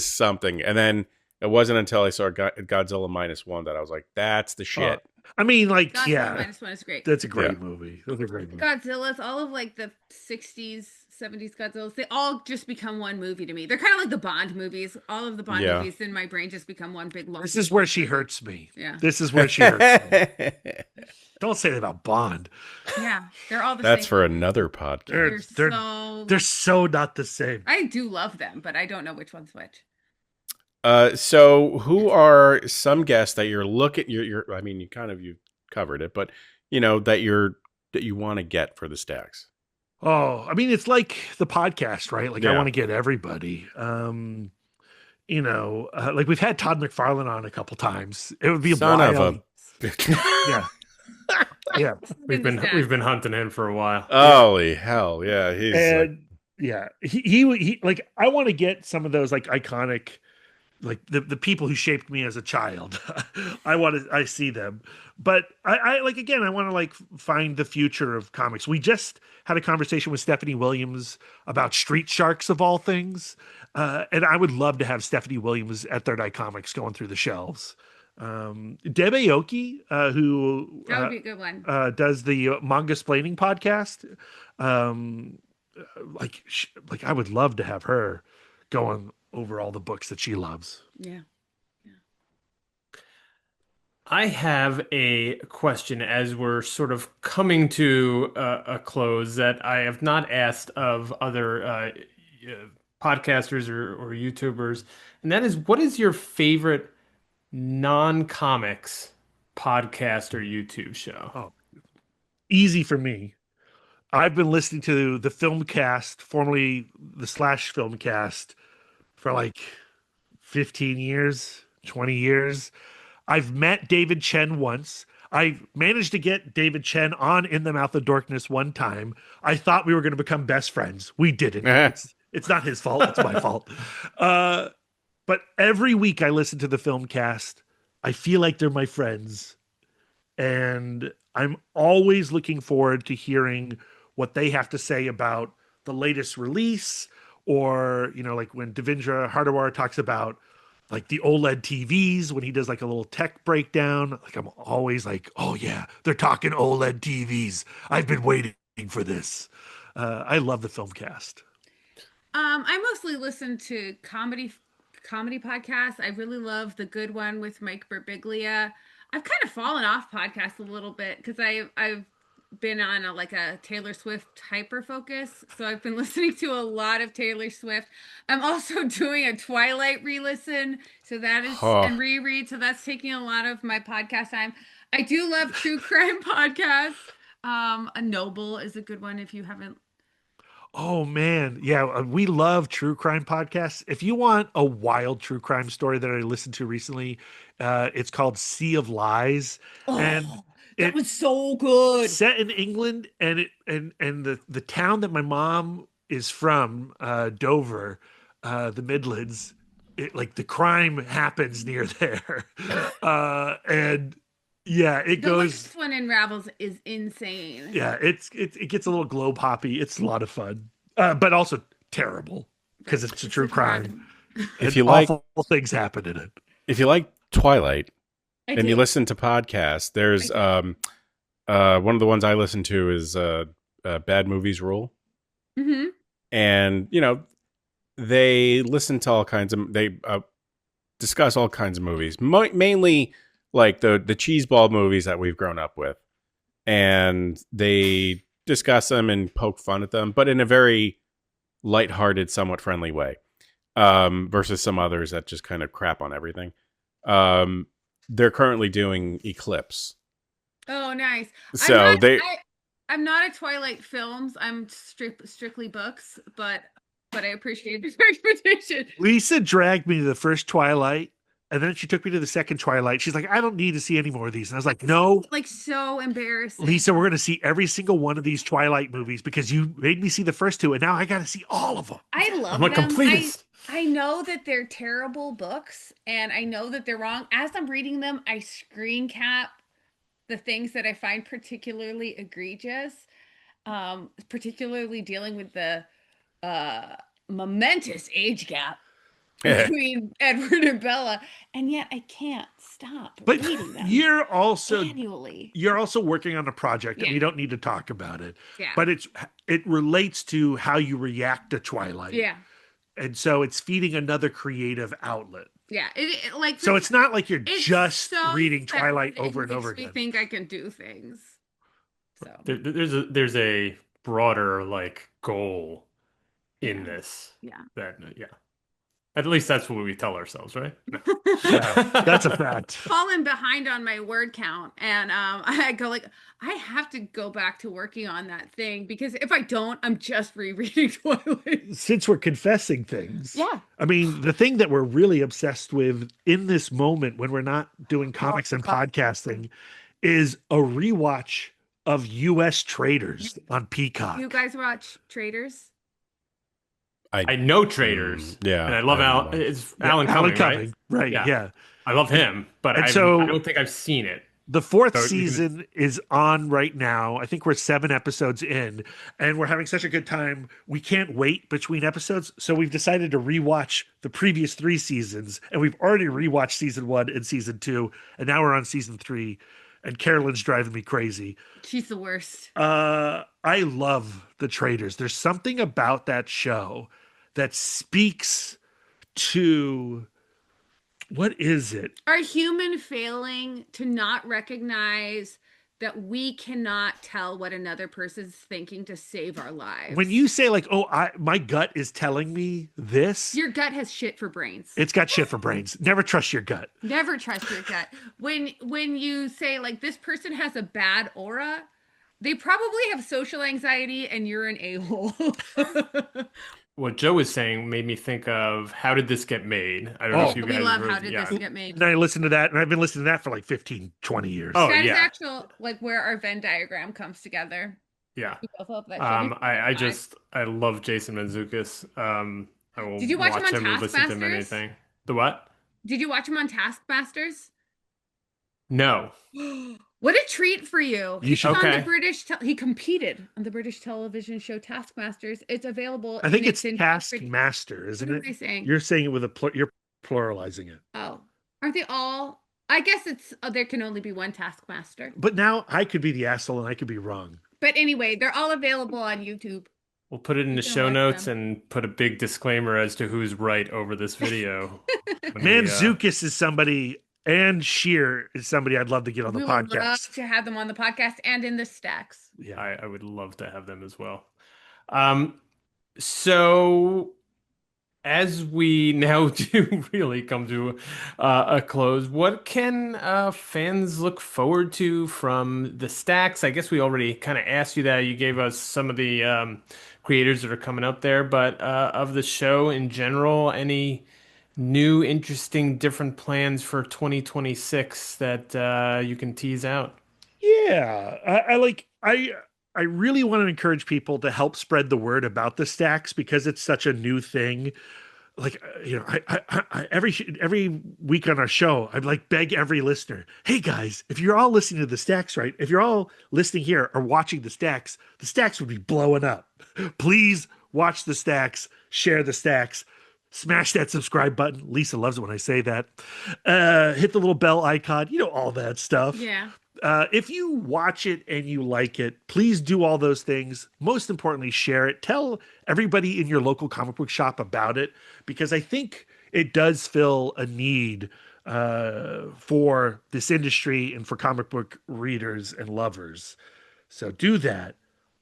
something. And then it wasn't until I saw Godzilla -1 that I was like, that's the shit. I mean, like, Godzilla yeah, -1 is great. that's a great Yeah. movie. That's a great movie. Godzilla's all of like the 60s, 70s Godzillas. They all just become one movie to me. They're kind of like the Bond movies. All of the Bond Yeah. movies in my brain just become one big long. This is where she hurts me. Yeah. This is where she hurts me. Don't say that about Bond. Yeah, they're all the That's same. for another podcast. They're so not the same. I do love them, but I don't know which one's which. So who are some guests that you're looking? You're. I mean, you covered it, but you know that you want to get for the stacks. Oh, I mean, it's like the podcast, right? Like, I Yeah. want to get everybody. You know, like we've had Todd McFarlane on a couple times. It would be Son of wild. a. Yeah, yeah, We've been hunting him for a while. Holy hell! Yeah, he's. and yeah, he like I want to get some of those like iconic, like the people who shaped me as a child. I see them, but I like again. I want to like find the future of comics. We just had a conversation with Stephanie Williams about Street Sharks of all things, and I would love to have Stephanie Williams at Third Eye Comics going through the shelves. Deb Aoki, who That would be a good one. does the manga splaining podcast, like I would love to have her going over all the books that she loves. Yeah. I have a question as we're sort of coming to a close that I have not asked of other podcasters or YouTubers, and that is, what is your favorite non-comics podcast or YouTube show? Oh, easy for me. I've been listening to the Filmcast, formerly the Slash Filmcast, for like 15 years, 20 years. I've met David Chen once. I managed to get David Chen on In the Mouth of Darkness one time. I thought we were going to become best friends. We didn't. It's not his fault. It's my fault. But every week I listen to the Filmcast. I feel like they're my friends. And I'm always looking forward to hearing what they have to say about the latest release, or, you know, like when Devindra Hardawar talks about like the OLED TVs, when he does like a little tech breakdown. Like I'm always like, oh yeah, they're talking OLED TVs. I've been waiting for this. I love the Filmcast. I mostly listen to comedy podcasts. I really love the good one with Mike Birbiglia. I've kind of fallen off podcasts a little bit because I've been on a Taylor Swift hyper focus, so I've been listening to a lot of Taylor Swift. I'm also doing a Twilight re-listen, so that is and reread, so that's taking a lot of my podcast time. I do love true crime podcasts. A Noble is a good one if you haven't. Oh man, yeah, we love true crime podcasts. If you want a wild true crime story that I listened to recently, it's called Sea of Lies, and that was so good. Set in England, and the town that my mom is from, Dover, the Midlands. Like the crime happens near there, and Yeah, it The goes. last one in Ravels is insane. Yeah, it gets a little globe hoppy. It's a lot of fun, but also terrible But because it's a it's a true crime crime. If and you like, awful things happen in it. if you like Twilight I and you do. listen to podcasts, there's one of the ones I listen to is Bad Movies Rule, Mm-hmm. and they listen to all kinds of they discuss all kinds of movies, mainly like the cheeseball movies that we've grown up with, and they discuss them and poke fun at them, but in a very lighthearted, somewhat friendly way. Versus some others that just kind of crap on everything. They're currently doing Eclipse, Oh, nice. I'm so not. they I'm not a Twilight films. I'm strictly books, but I appreciate your expectation. Lisa dragged me to the first Twilight, and then she took me to the second Twilight. She's like, I don't need to see any more of these. And I was like, no, Like so embarrassing. Lisa, we're going to see every single one of these Twilight movies because you made me see the first two, and now I got to see all of them. I love I'm a them. completist. I know that they're terrible books, and I know that they're wrong. As I'm reading them, I screen cap the things that I find particularly egregious, particularly dealing with the momentous age gap between Edward and Bella, and yet I can't stop But reading them you're also annually. working on a project, and Yeah. we don't need to talk about it. Yeah. But it relates to how you react to Twilight. Yeah. And so it's feeding another creative outlet. Yeah. Like So it's not like you're it's just so reading sad. Twilight It over and makes over me again. think I can do things. So There's a broader like goal in Yeah. this. Yeah. That yeah. At least that's what we tell ourselves, right? No. Yeah, that's a fact. fallen behind on my word count, and I go like, I have to go back to working on that thing, because if I don't, I'm just rereading Twilight. Since we're confessing things, Yeah. I mean, the thing that we're really obsessed with in this moment when we're not doing comics and podcasting is a rewatch of US Traders on Peacock. You guys watch Traders? I know traders. yeah, And I love I Al. don't know. It's Yeah, Alan Cumming, right? Right. Yeah. Yeah. I love him, but And I so- don't think I've seen it. The fourth So you can- season is on right now. I think we're 7 episodes in, and we're having such a good time. We can't wait between episodes. So we've decided to rewatch the previous 3 seasons, and we've already rewatched season 1 and season 2, and now we're on season 3. And Carolyn's driving me crazy. She's the worst. I love the Traders. There's something about that show that speaks to, what is it? Are human failing to not recognize that we cannot tell what another person's thinking to save our lives? When you say like, oh, my gut is telling me this, Your gut has shit for brains. it's got shit for brains. Never trust your gut. Never trust your gut. When you say like this person has a bad aura, they probably have social anxiety and you're an a-hole. What Joe was saying made me think of How Did This Get Made? I don't know if you We guys love have How heard- Did yeah. This Get Made? And I listened to that, and I've been listening to that for like 15, 20 years. Oh, That is yeah. actual like where our Venn diagram comes together. Yeah. We both love that show. I love Jason Mantzoukas. I will Did you watch him on or listen to him Taskmasters? anything. The what? Did you watch him on Taskmasters? No. What a treat for you! You He's should- on the Okay. British. He competed on the British television show Taskmasters. It's available. I think and it's in Taskmaster, isn't What am I it? saying? You're saying it with you're pluralizing it. Oh, aren't they all? I guess it's there can only be one Taskmaster. But now I could be the asshole and I could be wrong. But anyway, they're all available on YouTube. We'll put it in the can show watch notes them. and put a big disclaimer as to who's right over this video. when we, Mantzoukas is somebody, and Sheer is somebody I'd love to get on the We would love podcast. to have them on the podcast and in the stacks. Yeah. I would love to have them as well. So as we now do really come to a close, what can fans look forward to from the stacks? I guess we already kind of asked you that. You gave us some of the creators that are coming up there, but of the show in general, any new, interesting, different plans for 2026 that you can tease out? Yeah, I really want to encourage people to help spread the word about the stacks because it's such a new thing. like every week on our show, I'd like beg every listener, hey guys, if you're all listening to the Stacks, right? If you're all listening here or watching the Stacks would be blowing up. Please watch the Stacks, share the Stacks, smash that subscribe button. Lisa loves it when I say that. Hit the little bell icon, all that stuff. Yeah. If you watch it and you like it, please do all those things. Most importantly, share it. Tell everybody in your local comic book shop about it, because I think it does fill a need for this industry and for comic book readers and lovers. So do that.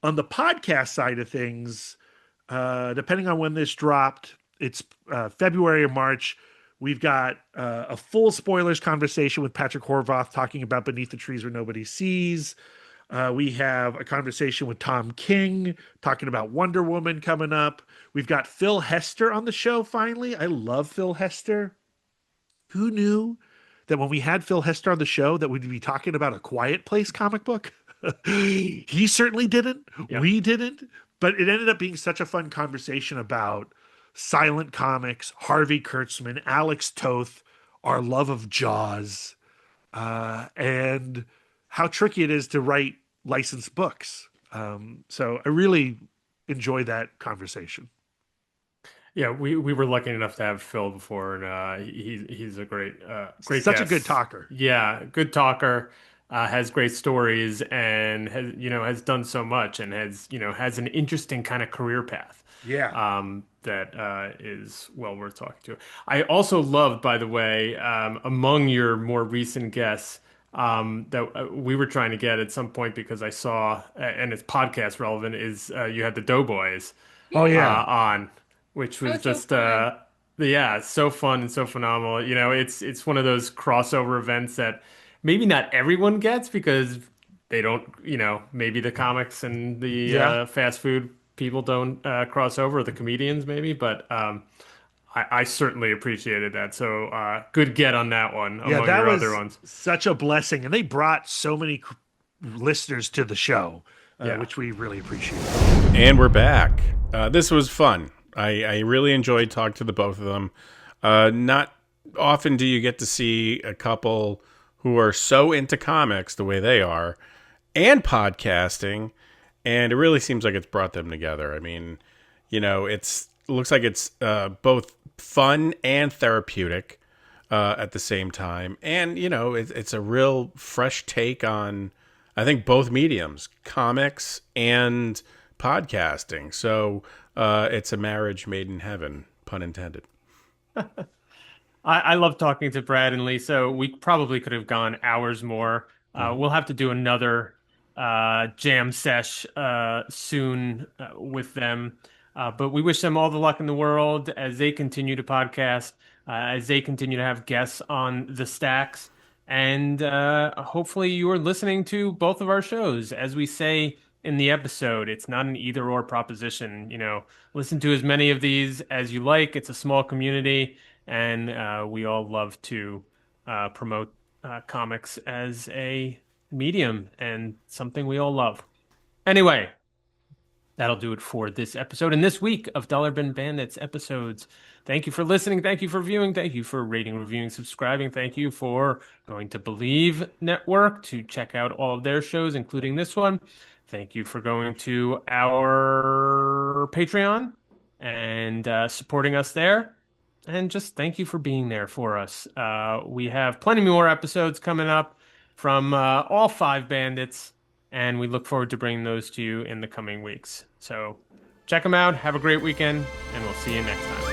On the podcast side of things, depending on when this dropped, it's February or March. We've got a full spoilers conversation with Patrick Horvath talking about Beneath the Trees Where Nobody Sees. We have a conversation with Tom King talking about Wonder Woman coming up. We've got Phil Hester on the show finally. I love Phil Hester. Who knew that when we had Phil Hester on the show that we'd be talking about a Quiet Place comic book? He certainly didn't. Yep. We didn't. But it ended up being such a fun conversation about Silent Comics, Harvey Kurtzman, Alex Toth, our love of Jaws, and how tricky it is to write licensed books. So I really enjoyed that conversation. Yeah, we were lucky enough to have Phil before, and he's a great Such guest. a good talker. Yeah, good talker. Has great stories and has done so much and has an interesting kind of career path. Yeah. That is well worth talking to. I also loved, by the way, among your more recent guests, that we were trying to get at some point because I saw, and it's podcast relevant, is you had the Doughboys on, which was just so yeah, so fun and so phenomenal. It's one of those crossover events that maybe not everyone gets because they don't, maybe the comics and the fast food people don't cross over, the comedians maybe, but I certainly appreciated that. So good get on that one among that your was other ones. Such a blessing. And they brought so many listeners to the show, which we really appreciate. And we're back. This was fun. I really enjoyed talking to the both of them. Not often do you get to see a couple who are so into comics the way they are and podcasting, and it really seems like it's brought them together. I mean, it looks like it's both fun and therapeutic at the same time. And, it's a real fresh take on, I think, both mediums, comics and podcasting. So it's a marriage made in heaven, pun intended. I love talking to Brad and Lisa. We probably could have gone hours more. We'll have to do another jam sesh soon with them. But we wish them all the luck in the world as they continue to podcast, as they continue to have guests on the Stacks. And hopefully you are listening to both of our shows. As we say in the episode, it's not an either or proposition. Listen to as many of these as you like. It's a small community. And we all love to promote comics as a medium and something we all love. Anyway, that'll do it for this episode and this week of Dollar Bin Bandits episodes. Thank you for listening. Thank you for viewing. Thank you for rating, reviewing, subscribing. Thank you for going to Believe Network to check out all of their shows, including this one. Thank you for going to our Patreon and supporting us there. And just thank you for being there for us. We have plenty more episodes coming up from all 5 bandits, and we look forward to bringing those to you in the coming weeks. So check them out. Have a great weekend, and we'll see you next time.